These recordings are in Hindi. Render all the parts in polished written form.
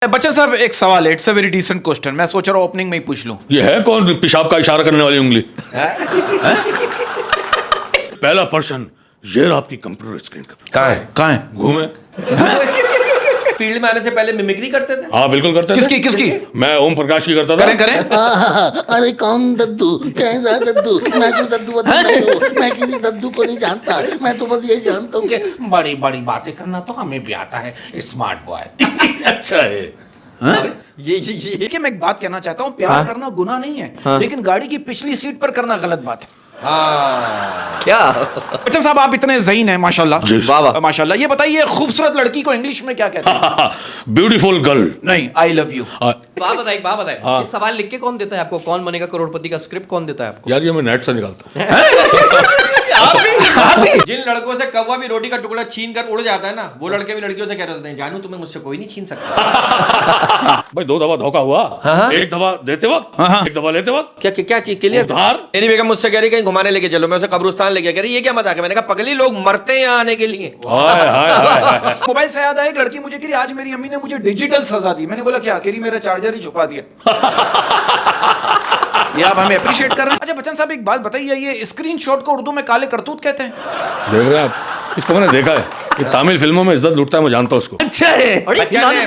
बच्चन साहब एक सवाल है, it's a very decent question. मैं सोच रहा हूँ ओपनिंग में ही पूछ लूं। ये है कौन पेशाब का इशारा करने वाली उंगली? पहला पर्सन, ये रहा आपकी कंप्यूटर स्क्रीन का। कहाँ है? घूमे। फील्ड में आने से पहले मिमिक्री करते थे। हाँ बिल्कुल करते थे। किसकी? मैं ओम प्रकाश की करता था। करें। अरे कौन दद्दू, कैसा दद्दू? मैं तो दद्दू नहीं हूँ, मैं किसी दद्दू को नहीं जानता। मैं तो बस ये जानता हूँ कि बड़ी बड़ी बातें करना तो हमें भी आता है, स्मार्ट बॉय। अच्छा है। ये देखिए, मैं एक बात कहना चाहता हूँ, प्यार करना गुनाह नहीं है, लेकिन गाड़ी की पिछली सीट पर करना गलत बात है। क्या बच्चन साहब, आप इतने ज़हीन हैं माशाल्लाह। वाह वाह। माशाल्लाह। ये बताइए, खूबसूरत लड़की को इंग्लिश में क्या कहते हैं? Beautiful girl. नहीं, आई लव यू। बात बताइए हाँ। ये सवाल लिख के कौन देता है आपको? कौन बनेगा करोड़पति का स्क्रिप्ट कौन देता है आपको? यार ये मैं नेट से निकालता हूँ। आप भी जिन लड़कों से कौवा भी रोटी का टुकड़ा छीन कर उड़ जाता है ना, वो लड़के भी लड़कियों से कह रहे हैं, जानू तुम्हें मुझसे कोई नहीं छीन सकता। भाई 2 दफा धोखा हुआ। हाँ। एक दफा देते वक्त, एक दफा लेते वक्त। क्या चीज क्लियर? उधार। मेरी बेगम मुझसे कह रही कहीं घुमाने लेके चलो, मैं उसे कब्रिस्तान लेके कह रही ये क्या मजाक है? मैंने कहा पगली, लोग मरते हैं यहाँ आने के लिए। हाय हाय हाय। मोबाइल से याद आया, एक लड़की मुझे कह रही, आज मेरी अम्मी ने मुझे डिजिटल सजा दी। मैंने बोला क्या? कह रही मेरा चार्जर ही छुपा दिया। ये आप हमें अप्रिशिएट कर रहे हैं। अच्छा बच्चन साहब, एक बात बताइए, ये स्क्रीनशॉट को उर्दू में काले करतूत कहते हैं? देख रहे हैं आप, इसको मैंने देखा है। ये तमिल फिल्मों में इज्जत लूटता है, मैं जानता हूँ उसको। अच्छा है। बच्चा ने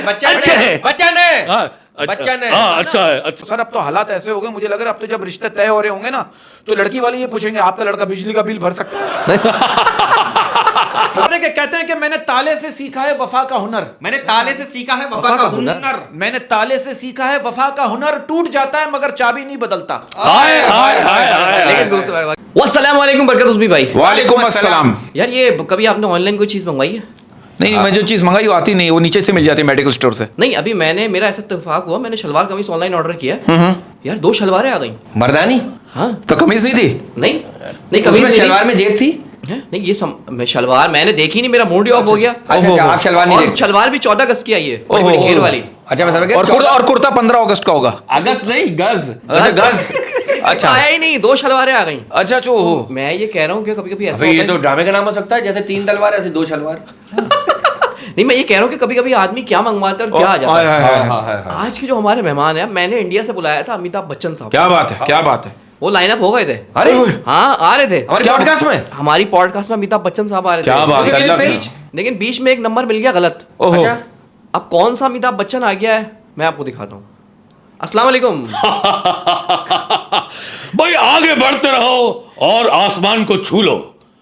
हाँ, बच्चा ने। हाँ अच्छा है। अच्छा सर, अब तो हालात ऐसे हो गए, मुझे लग रहा है अब तो जब रिश्ते तय हो रहे होंगे ना, तो लड़की वाले ये पूछेंगे, आपका लड़का बिजली का बिल भर सकता है? कहते हैं कि मैंने ताले से सीखा है वफा का हुनर। मैंने ताले से सीखा है वफा का हुनर। मैंने ताले से सीखा है वफा का हुनर, टूट जाता है मगर चाबी नहीं बदलता। हाय हाय हाय हाय। लेकिन दोस्तों, अस्सलाम वालेकुम बरकत उस्मी भाई। वालेकुम अस्सलाम। यार ये कभी आपने ऑनलाइन कोई चीज मंगवाई है? नहीं, मैं जो चीज मंगाई वो आती नहीं, वो नीचे से मिल जाती है मेडिकल स्टोर से। नहीं, अभी मेरा ऐसा इत्तेफाक हुआ, मैंने शलवार कमीज ऑनलाइन ऑर्डर किया। यार 2 शलवारें आ गई। मर्दानी? हाँ। तो कमीज नहीं थी? नहीं उसमें कमीज शलवार में जेब थी? नहीं, ये शलवार मैंने देखी नहीं, मेरा मूड ही ऑफ हो गया। अच्छा, आप शलवार नहीं और देखते? शलवार भी 14 गज की आई है, बड़ी बड़ी घेर वाली। अच्छा, मैं समझ गया। और कुर्ता 15 अगस्त का होगा। अगस्त नहीं, गज। अच्छा, गज। अच्छा, आया ही नहीं, 2 शलवारें आ गई। अच्छा जो मैं ये कह रहा हूँ कि कभी कभी ऐसा अबे ये होता तो है। ड्रामे का नाम हो सकता है, जैसे 3 तलवार ऐसे 2 शलवार। नहीं, मैं ये कह रहा हूँ कि कभी कभी आदमी क्या मंगवाता है और क्या आ जाता है। हाँ। आज के जो हमारे मेहमान हैं, मैंने इंडिया से बुलाया था अमिताभ बच्चन साहब। क्या बात है, क्या बात है। वो लाइनअप हो गए थे। अरे हाँ, आ रहे थे हमारे पॉडकास्ट में। हमारी पॉडकास्ट में अमिताभ बच्चन साहब आ रहे थे। क्या बात है, अल्लाह की। लेकिन बीच में एक नंबर मिल गया गलत। ओहो। अच्छा, अब कौन सा अमिताभ बच्चन आ गया है, मैं आपको दिखाता हूँ। अस्सलाम वालेकुम। भाई आगे बढ़ते रहो और आसमान को छू लो।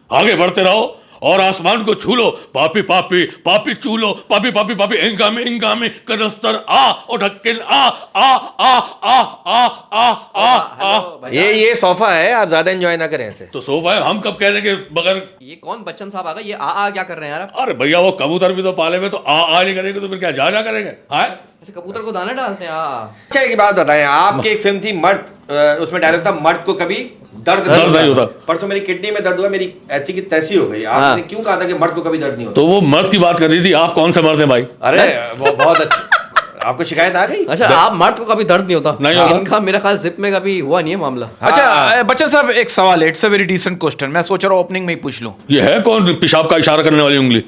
आगे बढ़ते रहो और आसमान को छू लो। पापी पापी पापी छू लो। पापी पापी पापी इंगामी इंगामी कनस्तर आ और ढक्किन आ आ आ आ आ आ आ आ। ये सोफा है, आप ज्यादा एंजॉय ना करें ऐसे। तो सोफा है, हम कब कह रहे हैं कि बगैर। ये कौन बच्चन साहब आ गए? ये आ क्या कर रहे हैं यार आप? अरे भैया वो कबूतर भी तो पाले में, तो आ नहीं करेंगे तो फिर क्या जा करेंगे? हाँ अच्छा, कबूतर को दाना डालते हैं। अच्छा एक बात बताएं, आपकी एक फिल्म थी मर्द, उसमें डायलॉग था, मर्द को कभी दर्द नहीं होता। परसों मेरी किडनी में दर्द हुआ, मेरी ऐसी की तैसी हो गई। आपने क्यों कहा था कि मर्द को कभी दर्द नहीं होता? तो वो मर्द की बात कर रही थी, आप कौन से मर्द हैं भाई? अरे वो बहुत अच्छा। आपको शिकायत आ गई? अच्छा, आप मर्द को कभी दर्द नहीं होता? नहीं होता। इनका मेरा ख्याल जिप में कभी हुआ नहीं है मामला। अच्छा बच्चन साहब, एक सवाल है, it's a very decent question. मैं सोच रहा हूँ ओपनिंग में ही पूछ लूं। ये है कौन पेशाब का इशारा करने वाली उंगली?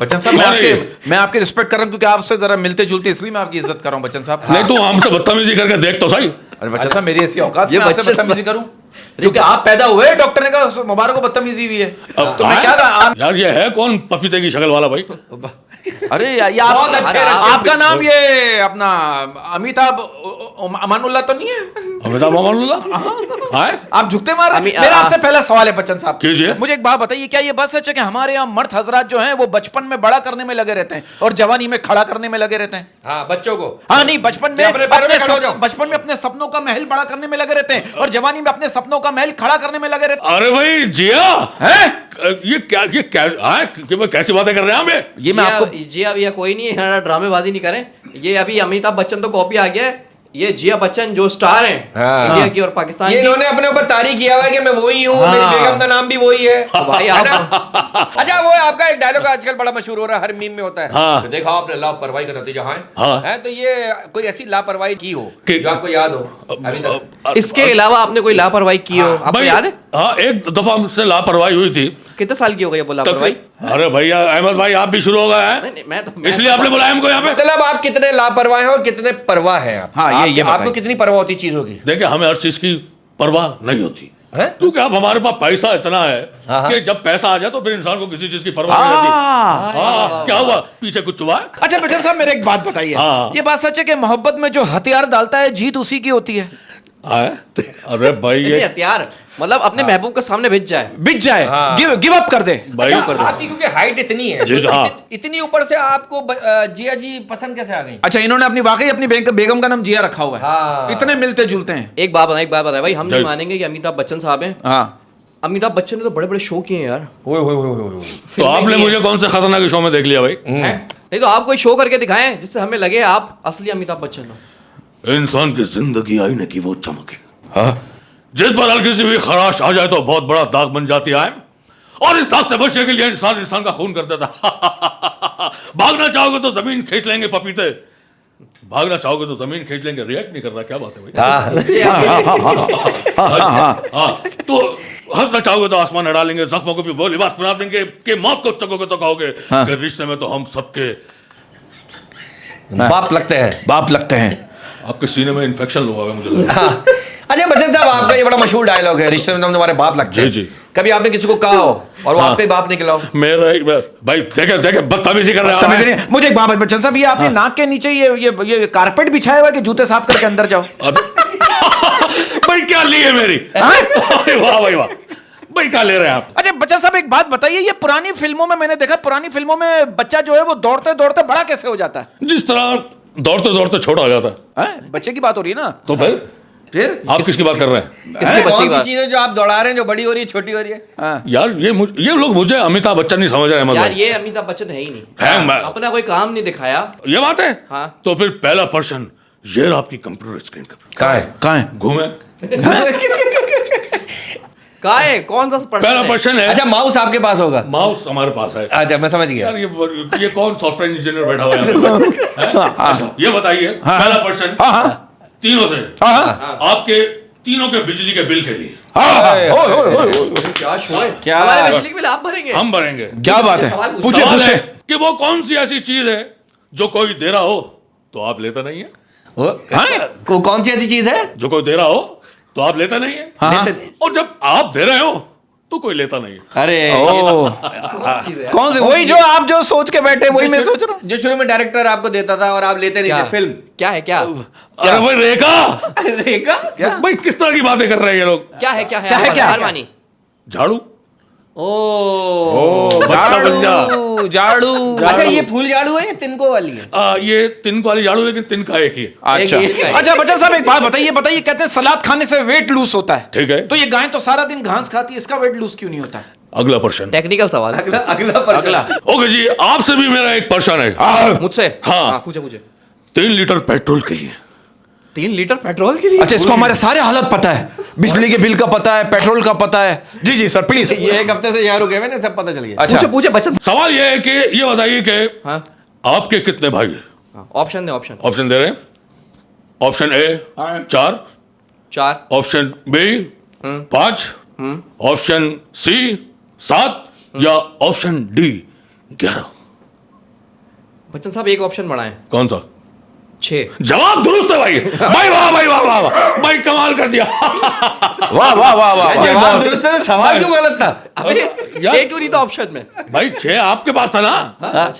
बच्चन साहब, मैं आपकी रिस्पेक्ट कर रहा हूँ, क्योंकि आपसे जरा मिलते जुलते, इसलिए मैं आपकी इज्जत कर रहा हूँ बच्चन साहब। नहीं तू हमसे बदतमीजी करके देख तो सही। अरे बच्चन साहब, मेरी ऐसी औकात, ये मैं आपसे बच्चन बदतमीजी करूं? क्योंकि आप पैदा हुए, डॉक्टर ने कहा मुबारक हो, बदतमीजी हुई है। अब तो मैं क्या कहा? यार ये है कौन पपीते की शक्ल वाला भाई? अरे ये बहुत अच्छे आपका नाम ये अपना अमिताभ अमानुल्लाह तो नहीं है? अमिताभ अमानुल्लाह? आप झुकते मार रहे हैं। मेरा आपसे पहला सवाल है बच्चन साहब, कीजिए। मुझे एक बात बताइए, क्या ये बस सच है कि हमारे यहाँ मर्द हजरात जो हैं वो बचपन में बड़ा करने में लगे रहते हैं और जवानी में खड़ा करने में लगे रहते हैं? हाँ, बच्चों को। हाँ नहीं, बचपन में अपने पैरों पे खड़े हो जाओ। बचपन में अपने सपनों का महल बड़ा करने में लगे रहते हैं और जवानी में अपने सपनों का महल खड़ा करने में लगे रहते अरे भाई जिया हैं। ये क्या कैसी बातें कर रहे हैं हमें? ये मैं आपको जी अब ये कोई नहीं है, ड्रामेबाजी नहीं करें। ये अभी अमिताभ बच्चन तो कॉपी आ गया है। ये जिया बच्चन जो स्टार हैं इंडिया की और पाकिस्तान ये की। इन्होंने अपने ऊपर तारीफ किया हुआ है कि मैं वही हूँ, मेरी बेगम का नाम भी वही है। भाई है आप ना? अच्छा, वो आपका एक डायलॉग आजकल बड़ा मशहूर हो रहा है, हर मीम में होता है। हाँ। तो देखा आपने लापरवाही का नतीजा है। हाँ। है तो ये कोई ऐसी लापरवाही की हो कि- जो आपको याद हो अभी तक? इसके अलावा आपने कोई लापरवाही की हो, आपको भाई, याद है? हाँ, एक दफा मुझसे लापरवाही हुई थी। कितने साल की हो गई वो लापरवाही? अरे भैया अहमद भाई, आप भी शुरू हो गए हैं। नहीं, मैं इसलिए आपने बुलाया हमको यहाँ पे। मतलब आप कितने लापरवाह हैं और कितने परवाह हैं आप? हाँ, ये आपको बताइए। कितनी परवाह होती चीजों की? देखिए, हमें हर चीज की परवाह नहीं होती हैं? क्योंकि अब हमारे पास पैसा इतना है हाँ। कि जब पैसा आ जाए तो फिर इंसान को किसी चीज की परवाह नहीं रहती। हाँ, क्या हुआ? पीछे कुछ हुआ है? अच्छा बच्चन साहब, मेरे एक बात बताइए। हाँ। ये बात सच है कि मोहब्बत में जो हथियार डालता है जीत उसी की होती है? हाँ? अरे भाई, ये ये हथियार मतलब अपने महबूब के सामने भिज जाए। बिक जाए, हाँ। गिव अप कर दे। भाई आपकी क्योंकि हाइट इतनी है, जी, हाँ। इतनी ऊपर से आपको जिया जी पसंद कैसे आ गई? अच्छा, इन्होंने अपनी वाकई अपनी बेगम का नाम जिया रखा हुआ है। हाँ। इतने मिलते जुलते हैं। एक बात बताए भाई, हम नहीं जय। मानेंगे कि अमिताभ बच्चन साहब हैं। हाँ, अमिताभ बच्चन ने तो बड़े बड़े शो किए हैं यार। ओए ओए ओए ओए ओए। तो फिल्में आपने की मुझे हैं। कौन से खतरनाक शो में देख लिया भाई? हैं? नहीं तो आप कोई शो करके दिखाएं जिससे हमें लगे आप असली अमिताभ बच्चन हो। इंसान की जिंदगी आईने की वो चमक है, जिस पर हल्की सी भी खराश आ जाए तो बहुत बड़ा दाग बन जाती है। और इस दाग से बचने के लिए इंसान का खून कर देता है। भागना चाहोगे तो जमीन खींच लेंगे पपीते, भागना चाहोगे तो जमीन खींच लेंगे। रिएक्ट नहीं कर रहा, क्या बात है भाई? हाँ, तो हंसना चाहोगे तो आसमान उड़ा लेंगे, जख्मों को भी वो लिबास बना देंगे कि मौत को चकोगे तो कहोगे कि रिश्ते में तो हम सबके बाप लगते हैं। बाप लगते हैं। आपके सीने में इन्फेक्शन हुआ है मुझे लग रहा है। हाँ। अच्छा बच्चन साहब, आपका ये बड़ा मशहूर डायलॉग है, रिश्ते में तो हम तुम्हारे बाप लगते हैं। जी, जी। कभी आपने किसी को कहा हो और वो हाँ। आपका ही बाप निकला हो? भाई देखे बदतमीजी कर रहे समझ हैं। रहे हैं? मुझे एक बात बच्चन साहब, ये आपने नाक के नीचे ये कारपेट बिछाया हुआ है कि जूते साफ करके अंदर जाओ? भाई क्या ली है मेरी? अरे वाह भाई वाह, भाई क्या ले रहे हैं आप? अच्छा बच्चन साहब, एक बात बताइए, ये पुरानी फिल्मों में मैंने देखा, पुरानी फिल्मों में बच्चा जो है वो दौड़ते दौड़ते बड़ा कैसे हो जाता है? जिस तरह दौड़ते दौड़ते छोटा हो जाता है। हैं? बच्चे की बात हो रही है ना? तो फिर आप किसकी बात कर रहे हैं? किसके बच्चे कौन की सी बात? चीज है जो आप दौड़ा रहे हैं, जो बड़ी हो रही है, छोटी हो रही है? हाँ। यार ये लोग मुझे अमिताभ बच्चन नहीं समझ रहे हैं। यार मतलब ये अमिताभ बच्चन है ही नहीं, है मैं- अपना कोई काम नहीं दिखाया। ये बात है। हाँ। तो फिर पहला पर्सन ये रहा आपकी कंप्यूटर स्क्रीन का, कहाँ है? कहाँ है? घूमे। कहा है कौन सा पहला पर्सन है। अच्छा, माउस आपके पास होगा? माउस हमारे पास है। अच्छा, मैं समझ गया। यार ये कौन सॉफ्टवेयर इंजीनियर बैठा हुआ है यहाँ पे? हैं? अच्छा, ये बताइए, पहला पर्सन तीनों से आपके तीनों के बिजली के बिल के लिए क्या शो है? क्या? हमारे बिजली के बिल आप भरेंगे? हम भरेंगे। क्या बात है? सवाल पूछो। पूछे सवाल है पूछे। कि वो कौन सी ऐसी चीज है जो कोई दे रहा हो तो आप लेता नहीं है, कौन सी ऐसी चीज है? जो कोई दे रहा हो तो आप लेता नहीं है, हाँ। और जब आप दे रहे हो तो कोई लेता नहीं है। अरे कौन से? वही जो आप जो सोच के बैठे, वही मैं सोच रहा हूँ। जो शुरू में डायरेक्टर आपको देता था और आप लेते नहीं थे, फिल्म क्या है? क्या अरे भाई रेखा, देखा? भाई किस तरह की बातें कर रहे हैं ये लोग? क्या है? क्या है? क्या है? क्या है? हार मानी। झाड़ू। ओ बच्चा बन जा। झाड़ू। अच्छा, ये फूल झाड़ू है या तिनको वाली है? ये तिनक वाली झाड़ू, लेकिन तिनका एक ही है। अच्छा एक ही है। अच्छा बच्चन साहब, एक बात बताइए, कहते हैं सलाद खाने से वेट लूज होता है, ठीक है। तो ये गाय तो सारा दिन घास खाती है, इसका वेट लूज क्यों नहीं होता है? अगला प्रश्न। टेक्निकल सवाल अगला पर्सन। अगला। ओके जी, आपसे भी मेरा एक प्रश्न है। मुझसे? हाँ। पूछे। 3 लीटर पेट्रोल के लिए 3 लीटर पेट्रोल के लिए? अच्छा, इसको हमारे सारे हालत पता है, बिजली के बिल का पता है, पेट्रोल का पता है। जी जी सर, प्लीज। ये एक हफ्ते से यहाँ रुके हुए ना, सब पता चल गया। अच्छा पूछे बच्चन। सवाल ये है कि ये बताइए कि हाँ। आपके कितने भाई हैं? ऑप्शन दे। ऑप्शन ऑप्शन दे रहे हैं। Option A 4, 4, option B 5, option C 7 या ऑप्शन डी 11। बच्चन साहब एक ऑप्शन बढ़ाएं। कौन सा? 6। जवाब दुरुस्त है भाई। भाई वाह भाई वाह वाह वाह, भाई कमाल कर दिया। वाह वाह वाह वाह। जवाब दुरुस्त है, सवाल क्यों गलत था? अबे 6 क्यों नहीं था ऑप्शन में? भाई 6 आपके पास था ना?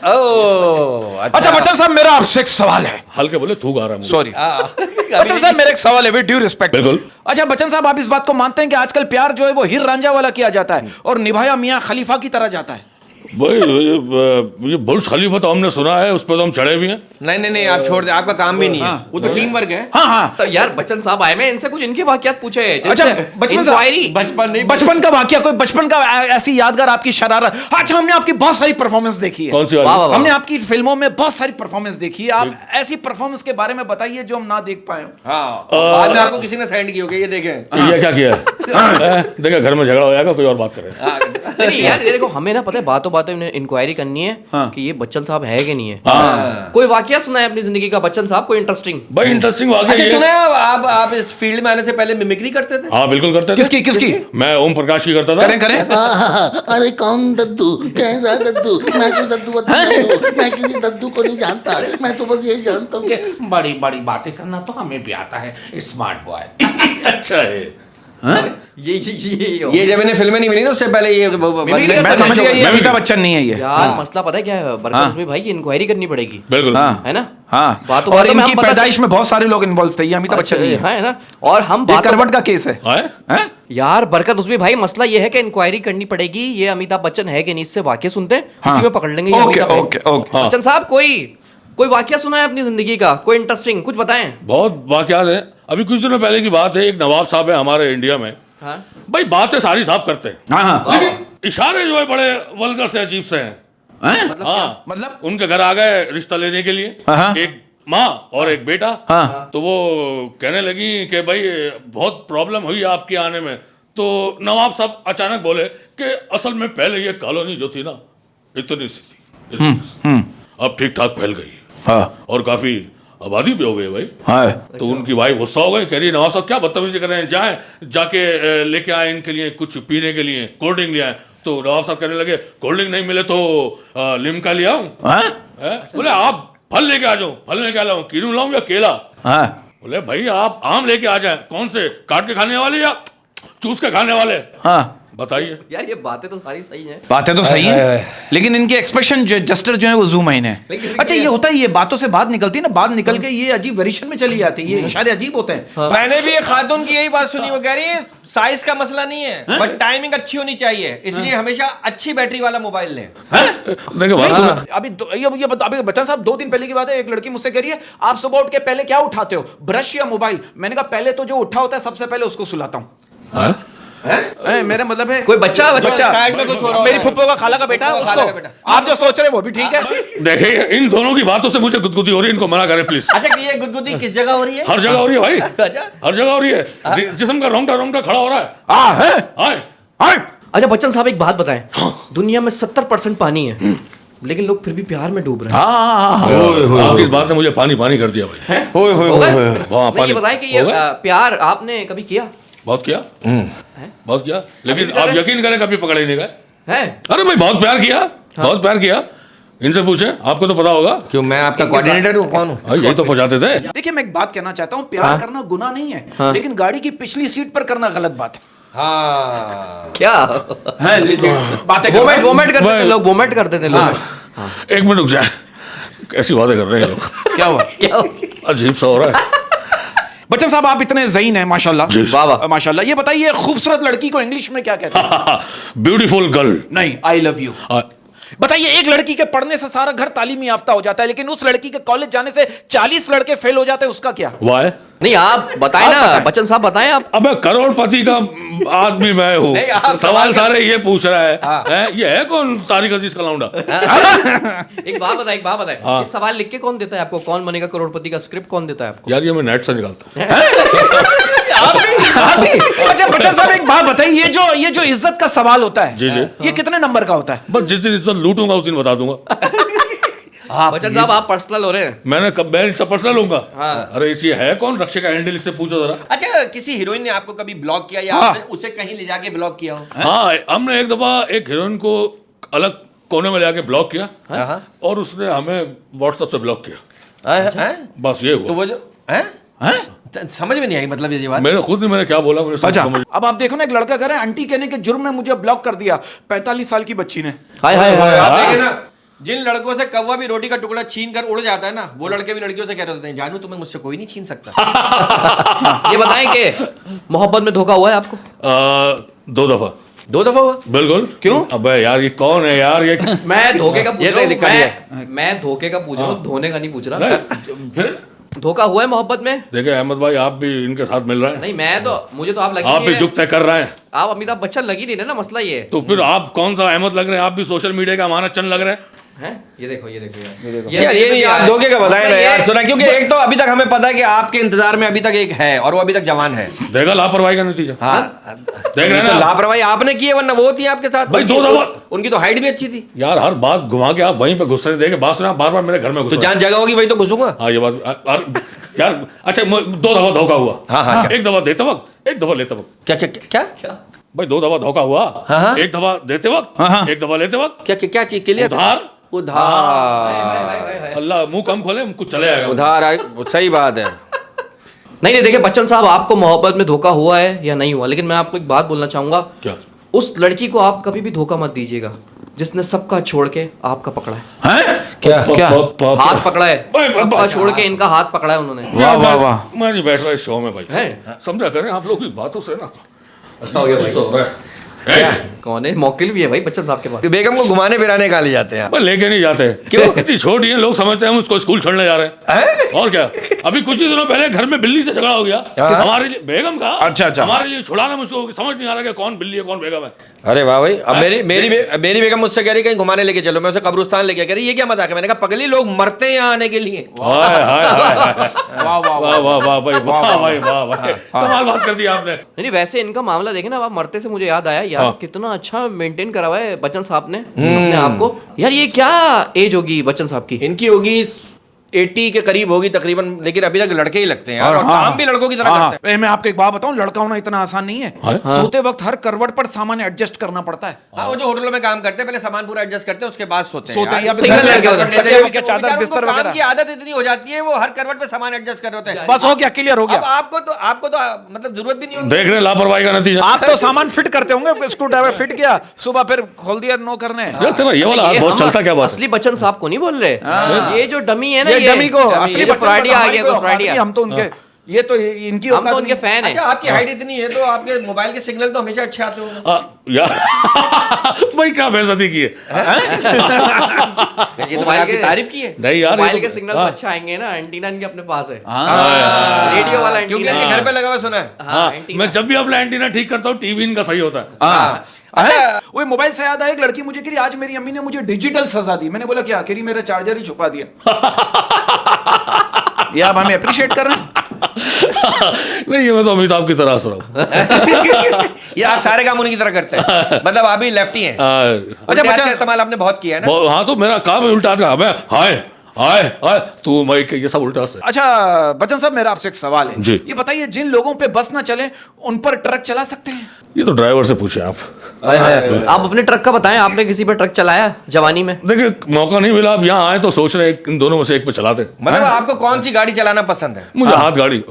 ओ अच्छा बच्चन साहब, मेरा आपसे एक सवाल है। हल्के बोले थूक आ रहा है मुझे। सॉरी बच्चन साहब, मेरा एक सवाल है, विद ड्यू रिस्पेक्ट। बिल्कुल। अच्छा बच्चन साहब, आप इस बात को मानते हैं कि आजकल प्यार जो है वो हीर रांझा वाला किया जाता है और निभाया मियां खलीफा की तरह जाता है? भाई ये बुर्ज खलीफा तो हमने सुना है, उस पर तो हम चढ़े भी हैं। नहीं, आप छोड़ दे, आपका काम भी नहीं है, वो तो टीम वर्क है। हाँ हाँ। तो यार बच्चन साहब आए, मैं इनसे कुछ इनके वाकयात पूछे। अच्छा बचपन से बचपन नहीं, बचपन का वाकया, कोई बचपन का ऐसी यादगार आपकी शरारत। अच्छा, हमने आपकी बहुत सारी परफॉर्मेंस देखी है। कौन सी वाली? वाह, वाह, वाह। हमने आपकी फिल्मों में बहुत सारी परफॉर्मेंस देखी है, आप ऐसी परफॉर्मेंस के बारे में बताइए जो हम ना देख पाए हों। हाँ, बाद में आपको किसी ने सेंड की होगी, ये देखें। ये क्या किया है? देखा, घर में झगड़ा हो जाएगा, कोई और बात करें। नहीं यार, ये देखो, हमें ना पता है बातों बात है, उन्हें इंक्वायरी करनी है हाँ। कि ये बच्चन साहब है कि नहीं है। कोई वाकया सुना है अपनी जिंदगी का बच्चन साहब, कोई इंटरेस्टिंग? भाई इंटरेस्टिंग वाकया अच्छा ये सुना है आप इस फील्ड में आने से पहले मिमिक्री करते थे? हाँ बिल्कुल करते थे। किसकी किसकी? मैं ओम प्रकाश की करता था। करें करें। अरे कौन दद्दू, कैसा दद्दू? मैं तो दद्दू बद्दू नहीं हूँ, मैं किसी दद्दू को नहीं जानता, मैं तो बस यही जानता हूँ कि बड़ी बड़ी बातें करना तो हमें भी आता है, स्मार्ट बॉय। अच्छा है। ये जब इन्हें फिल्में नहीं मिली ना उससे पहले ये मैं समझ गया ये अमिताभ बच्चन नहीं है ये। यार मसला पता है क्या है बरकत उसमें भाई, ये इंक्वायरी करनी पड़ेगी, बिल्कुल। हाँ है ना? हाँ बातों और बातों में इनकी हम बता- पैदाइश में बहुत सारे लोग इन्वॉल्व थे, ये अमिताभ बच्चन नहीं है। है ना? और हम ये बातों- करवट का केस है। हाँ? हैं? यार बरकत उसमें भाई मसला ये है कि इंक्वायरी करनी पड़ेगी, ये अमिताभ बच्चन है कि नहीं, इससे वाकया सुनते हैं, हाँ। उसी में पकड़ लेंगे ये ओके अमिताभ है। Okay okay. हाँ। बच्चन साहब कोई वाकया सुना है अपनी जिंदगी का, कोई इंटरेस्टिंग कुछ बताएं। बहुत वाकयात हैं। अभी कुछ दिनों पहले की बात है, एक नवाब साहब है हमारे इंडिया में। हाँ? भाई बातें सारी साहब करते हैं, हाँ हाँ लेकिन इशारे जो है बड़े वल्गर से अजीब से हैं। हैं? हाँ मतलब? उनके घर आ गए रिश्ता लेने के लिए, हाँ। एक माँ और एक बेटा। हाँ। तो वो कहने लगी कि भाई बहुत प्रॉब्लम हुई आपके आने में। तो नवाब साहब अचानक बोले कि असल में पहले ये कॉलोनी जो थी ना इतनी सी थी, इतनी सी। अब ठीक ठाक फैल गई हाँ और काफी आबादी भी हो गई भाई। हाँ तो उनकी वाइफ गुस्सा हो गई, कह रही नवाब साहब क्या बदतमीजी कर रहे हैं, जाएं जाके लेके आए इनके लिए कुछ पीने के लिए, कोल्ड ड्रिंक ले आए। तो नवाब साहब कहने लगे कोल्ड ड्रिंक नहीं मिले तो लिम्का ले आऊं? हाँ बोले आप फल लेके आ जाओ। फल में क्या लाऊं, कीनू लाऊं या केला? हाँ बोले भाई आप आम लेके आ जाए। कौन से, काट के खाने वाले या चूस के खाने वाले? हाँ बताइए। यार ये बातें तो सारी सही हैं। बातें तो सही है, लेकिन इनके एक्सप्रेशन जस्टर जो है वो जूम इन है। अच्छा ये होता है, ये बातों से बात निकलती है ना, बात निकल के ये अजीब वेरिएशन में चली जाती है, ये इशारे अजीब होते हैं। मैंने भी एक खातून की यही बात सुनी, वो कह रही है साइज का मसला नहीं है बट टाइमिंग अच्छी होनी चाहिए, इसलिए हमेशा अच्छी बैटरी वाला मोबाइल लें। देखो बात सुनो। अभी बच्चन साहब 2 दिन पहले की बात है, एक लड़की मुझसे कह रही है आप सुबह उठ के पहले क्या उठाते हो, ब्रश या मोबाइल? मैंने कहा पहले तो जो उठा होता है सबसे पहले उसको सुलाता हूँ। मेरा मतलब है कोई बच्चा साइड में कुछ हो रहा मेरी है। फुप्पो का खाला का बेटा, फुप्पो का खाला उसको का बेटा। आप जो सोच रहे हैं वो भी ठीक है। देखिए इन दोनों की बातों से मुझे गुदगुदी हो रही है, इनको मना करें प्लीज। अच्छा ये गुदगुदी किस जगह हो रही है? हर जगह हो रही है भाई, अच्छा। हर जगह हो रही है। जिस्म का रोंगटा खड़ा हो रहा है। हाँ है हाय हाँ अच्छा बच्चन साहब एक बात बताएं, दुनिया में 70% पानी है लेकिन लोग फिर भी प्यार में डूब रहे हैं। आपकी इस बात ने मुझे पानी पानी कर दिया भाई। होए होए होए होए। वाह नहीं, पानी ये बताएं कि ये हो गया? प्यार आपने कभी किया बहुत किया, बहुत किया, लेकिन अभी भी कर आप रहे हैं? यकीन करें कभी पकड़े नहीं गए। है? अरे भाई बहुत प्यार किया, बहुत प्यार किया। इनसे पूछे, आपको तो पता होगा। क्यों मैं आपका कोऑर्डिनेटर हूँ? कौन हूँ? हाँ, यही तो पहुंचाते थे। देखिए मैं एक बात कहना चाहता हूँ, प्यार करना गुनाह नहीं है, लेकिन गाड़ी की पिछली सीट पर करना गलत बात है। हाँ क्या बातें वोमेट करते थे भाई- लोग, वोमेट करते थे लोग। एक मिनट रुक जाए, कैसी बातें कर रहे हैं लोग, क्या हुआ? अजीब सा हो रहा है। बच्चन साहब आप इतने ज़हीन हैं माशाल्लाह। जी। वाह वाह। माशाल्लाह। ये बताइए खूबसूरत लड़की को इंग्लिश में क्या कहते हैं? Beautiful girl. नहीं, आई लव यू। बताइए एक लड़की के पढ़ने से सारा घर तालीमी याफ्ता हो जाता है, लेकिन उस लड़की के कॉलेज जाने से 40 लड़के फेल हो जाते हैं, उसका क्या? वाह, नहीं आप बताएं ना, बच्चन साहब बताएं आप। अबे करोड़पति का आदमी मैं हूँ, नहीं, आप सवाल सारे ये पूछ रहा है, ये है कौन तारिक अजीज का लौंडा? एक बात बताएं हाँ। ये सवाल लिख के कौन देता है आपको, कौन बनेगा करोड़पति का स्क्रिप्ट कौन देता है आपको? यार ये मैं नेट से निकालता हूँ। आप भी? अच्छा बच्चन साहब एक बात बताइए, ये जो इज्जत का सवाल होता है, जी, जी। ये कितने नंबर का होता है? बस जिस दिन इज्जत लूटूंगा उस दिन बता दूंगा। बच्चन साहब आप पर्सनल हो रहे हैं। मैं इससे पर्सनल लूंगा। हाँ। अरे इसी है कौन, रक्षे का हैंडल, इससे पूछो जरा। अच्छा किसी हीरोइन ने आपको कभी ब्लॉक किया या हाँ। आपने उसे कहीं ले जाके ब्लॉक किया हो? हाँ, हमने एक दफा एक हीरोइन को अलग कोने में लेके ब्लॉक किया हाँ। और उसने हमें व्हाट्सएप से ब्लॉक किया। हैं? बस ये तो हुआ। वो जो हैं? समझ में नहीं आई मतलब ये बात। मैंने खुद नहीं, मैंने क्या बोला मुझे अच्छा समझ। अब आप देखो ना, एक लड़का कह रहा है आंटी कहने के जुर्म में मुझे ब्लॉक कर दिया 45 साल की बच्ची ने। हाय हाय हाय। आप देखिए ना, जिन लड़कों से कौवा भी रोटी का टुकड़ा छीन कर उड़ जाता है ना, वो लड़के भी लड़कियों से कह रहे होते हैं जानू तुम्हें मुझसे कोई नहीं छीन सकता। ये बताएं कि मोहब्बत में धोखा हुआ है आपको? 2 दफा। 2 दफा हुआ? बिल्कुल। क्यों? अबे यार ये कौन है यार ये? मैं धोखे का पूछ ये रहा तो दिक्कत हूँ, मैं धोखे का पूछ रहा हूँ, धोने का नहीं पूछ रहा। फिर धोखा हुआ है मोहब्बत में? देखिए अहमद भाई, आप भी इनके साथ मिल रहे हैं, नहीं मैं तो, मुझे तो आप लगी आप नहीं भी है। जुग तय कर रहे हैं, आप अमिताभ बच्चन लगी नहीं ना, मसला ये है। तो फिर आप कौन सा अहमद लग रहे हैं? आप भी सोशल मीडिया का हमारा चंद लग रहे हैं। हैं? ये देखो यार ये नहीं आप धोखे का बताए ना यार सुना, क्योंकि एक तो अभी तक हमें पता है कि आपके इंतजार में अभी तक एक है और वो अभी तक जवान है। देखा लापरवाही का नतीजा। हाँ देख रहे तो ना लापरवाही आपने की है, वरना वो थी आपके साथ भाई, उनकी- 2 दफा उनकी तो हाइट भी अच्छी थी। यार, हर बात घुमा के आप वहीं पे घुस रहे थे। बात सुना, बार बार मेरे घर में घुस तो रहे जहाँ जगह होगी वही तो घुसूंगा। हाँ, ये बात यार। अच्छा, 2 दफा धोखा हुआ। हाँ, एक दफा देते वक्त, एक दफा लेते वक्त। क्या क्या क्या क्या भाई 2 दफा धोखा हुआ। हाँ। एक दफा देते वक्त, एक दफा लेते वक्त। क्या क्या क्या चीज क्लियर? उधार अल्लाह मुंह कम खोले, कुछ चले आएगा। उधार सही बात है। नहीं देखिए बच्चन साहब, आपको मोहब्बत में धोखा हुआ है या नहीं हुआ, लेकिन मैं आपको एक बात बोलना चाहूंगा। क्या? उस लड़की को आप कभी भी धोखा मत दीजिएगा जिसने सबका छोड़ के आपका पकड़ा है। हैं? क्या क्या? हाथ पकड़ा है, भाई, सबका छोड़ के इनका हाथ पकड़ा है उन्होंने। वाह वाह वाह। मैं नहीं बैठ रहा इस शो में भाई। हैं? समझा करें आप लोग की बातों से ना। हो गया भाई। सो रहा है। कौन है? मौकिल भी है भाई बच्चन साहब के पास। बेगम को घुमाने फिराने कहा ले जाते हैं आप। भाई लेके नहीं जाते। क्यों? इतनी छोटी है, लोग समझते हैं हम उसको स्कूल छोड़ने जा रहे हैं। और क्या, अभी कुछ ही दिनों पहले घर में बिल्ली से झगड़ा हो गया हमारे लिए, बेगम का। अच्छा। हमारे लिए छुड़ाना मुझको समझ नहीं आ रहा कि कौन बिल्ली है कौन बेगम है। अरे वाह भाई, अब मेरी बेगम मुझसे कह रही कहीं घुमाने लेके चलो, मैं उसे कब्रिस्तान लेके कह रही ये क्या मजाक है? मैंने कहा पगली, लोग मरते हैं यहाँ आने के लिए। हाय हाय हाय हाय। वाह वाह वाह वाह वाह भाई, वाह भाई, वाह भाई, कमाल बात कर दी आपने। नहीं वैसे इनका मामला देखे ना, आप मरते से मुझे याद आया यार, हाँ। कितना अच्छा मेंटेन करा हुआ है बच्चन साहब ने अपने आप को। यार ये क्या एज होगी बच्चन साहब की? इनकी होगी 80 के करीब होगी तकरीबन, लेकिन अभी तक लड़के ही लगते हैं यार, और काम भी लड़कों की तरह करते हैं। मैं आपको एक बात बताऊं, लड़का होना इतना आसान नहीं है। हाँ? सोते वक्त हर करवट पर सामान एडजस्ट करना पड़ता है। हाँ, वो जो होटलों में काम करते हैं पहले सामान पूरा एडजस्ट करते हैं, उसके बाद सोते सोते हैं या यार। फिर सिंगल घर में लड़के होते हैं। करवट लेते हैं, क्या चादर बिस्तर काम वगैरह। की आदत इतनी हो जाती है, वो हर करवट पे सामान एडजस्ट कर रहे होते हैं। बस हो गया, क्लियर हो अब गया। आपको तो मतलब जरूरत भी नहीं होती। देख रहे हैं लापरवाही का नतीजा। आप तो सामान फिट करते होंगे, स्क्रू ड्राइवर फिट किया, सुबह फिर खोल दिया, नो करने। यार तेरा ये वाला हाथ ये बहुत हम चलता क्या बात है? असली बच्चन साहब को नहीं बोल रहे, ये जो डमी है ना, ये डमी को असली बच्चन फ्राइडे को आ हमारी गया, कोई तो औकात फ्राइडे नहीं, हम तो उनके ये तो इनकी हम औकात तो उनके नहीं। फैन अच्छा, है। आपकी हाइट इतनी है तो आपके मोबाइल के सिग्नल तो हमेशा अच्छे आते होंगे। यार भाई क्या बेइज्जती की है। ये तो मोबाइल आपकी के- तारीफ की है। नहीं यार, मोबाइल ये के तो- सिग्नल तो हाँ, अच्छा आएंगे ना, एंटीना इनके अपने पास है, हाँ, रेडियो वाला क्योंकि एंटीना। इनके घर पे लगा हुआ सुना है। हाँ, एंटीना। मैं जब भी अपना एंटीना ठीक करता हूँ टीवी इनका सही होता है। हाँ। वो मोबाइल से याद आया, एक लड़की मुझे कह रही आज मेरी अम्मी ने मुझे डिजिटल सजा दी। मैंने बोला क्या? कह रही मेरा चार्जर ही छुपा दिया। ये आप हमें अप्रिशिएट कर रहे हैं? नहीं, ये मैं तो अमिताभ की तरह हंस रहा हूँ। ये आप सारे काम उन्हीं की तरह करते हैं, मतलब आप भी लेफ्टी हैं। अच्छा, बच्चा- का इस्तेमाल आपने बहुत किया है ना। हाँ, तो मेरा काम है उल्टा था। मैं हाय हाय हाय तू मैं ये सब उल्टा से। अच्छा बच्चन साहब, मेरा आपसे एक सवाल है। जी। ये बताइए, जिन लोगों पे बस ना चले उन पर ट्रक चला सकते हैं? ये तो ड्राइवर से पूछे आप। आप अपने ट्रक का बताएं, आपने किसी पे ट्रक चलाया जवानी में? देखिए, मौका नहीं मिला, अब यहाँ आए तो सोच रहे हैं इन दोनों में से एक पे चलाते। मतलब आपको कौन सी गाड़ी चलाना पसंद है? मुझे हाथ गाड़ी,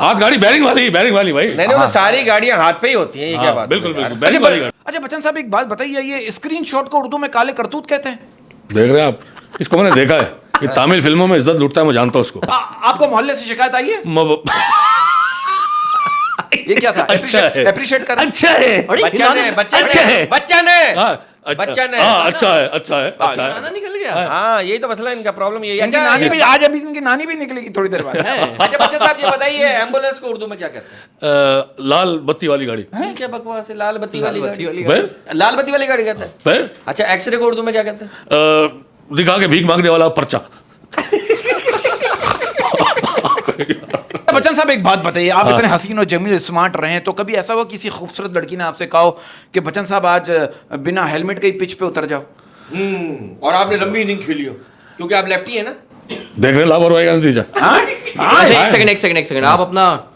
हाथ गाड़ी बैरिंग वाली भाई। नहीं, वो सारी गाड़ियां हाथ पे ही होती हैं, ये क्या हाँ, बात बिल्कुल है यार? बिल्कुल बैरिंग वाली गाड़ी। अच्छा बच्चन साहब, एक बात बताइए, ये स्क्रीनशॉट को उर्दू में काले करतूत कहते हैं। देख रहे हैं आप, इसको मैंने देखा है, ये तमिल फिल्मों में इज्जत लूटता है, मैं जानता हूँ उसको। आपको मोहल्ले से शिकायत आई है? ये क्या था? अच्छा है, अप्रिशिएट कर। अच्छा है, अरे बच्चा ने अच्छा है। बच्चा ने अच्छा है, अच्छा है। गाना निकल गया। हाँ, यही तो मसला है, इनका प्रॉब्लम यही है। इनकी अच्छा, नानी भी आज, अभी इनकी नानी भी निकलेगी थोड़ी देर बाद। अच्छा बच्चा साहब, ये बताइए एम्बुलेंस को उर्दू में क्या कहते हैं? लाल बत्ती वाली गाड़ी। ये क्या बकवास है? लाल बत्ती वाली गाड़ी। फिर लाल बत्ती वाली गाड़ी कहते हैं। फिर अच्छा, एक्सरे को उर्दू में क्या कहते हैं? दिखा के भीख मांगने वाला पर्चा। बच्चन साहब, एक बात बताइए, आप इतने हसीन और जमील स्मार्ट रहे हैं, तो कभी ऐसा हुआ किसी खूबसूरत लड़की ने आपसे कहा हो कि बच्चन साहब आज बिना हेलमेट के ही पिच पे उतर जाओ? और आपने लंबी इनिंग खेली हो, क्योंकि आप लेफ्टी है ना। देख रहे लापरवाही का नतीजा। अच्छा एक सेकंड, आप अपना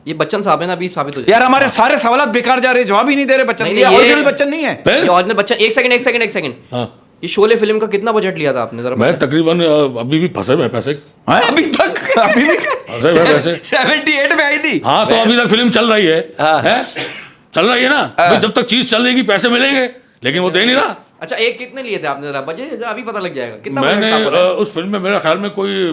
ये बच्चन साहब है ना, अभी साबित हो जाए। यार हमारे सारे सवाल बेकार जा रहे, जवाब ही नहीं दे रहे बच्चन। नहीं, ये नहीं, ये- ओरिजिनल बच्चन नहीं है। फिर ये ऑरिजिनल बच्चन। एक सेकंड, हाँ, ये शोले फिल्म का कितना बजट लिया था आपने जरा? मैं तकरीबन अभी भी फंसे हुए पैसे। अभी तक अभी भी फंसे हुए पैसे। 78 में आई थी। हाँ, तो अभी तक फिल्म चल रही है, हैं? चल रही है ना। भाई जब तक चीज चल रही पैसे मिलेंगे, लेकिन वो दे नहीं रहा। अच्छा, एक कितने लिए थे आपने? जरा बजट जरा अभी पता लग जाएगा कितना मैंने बजट था आपका? उस फिल्म में मेरे ख्याल में कोई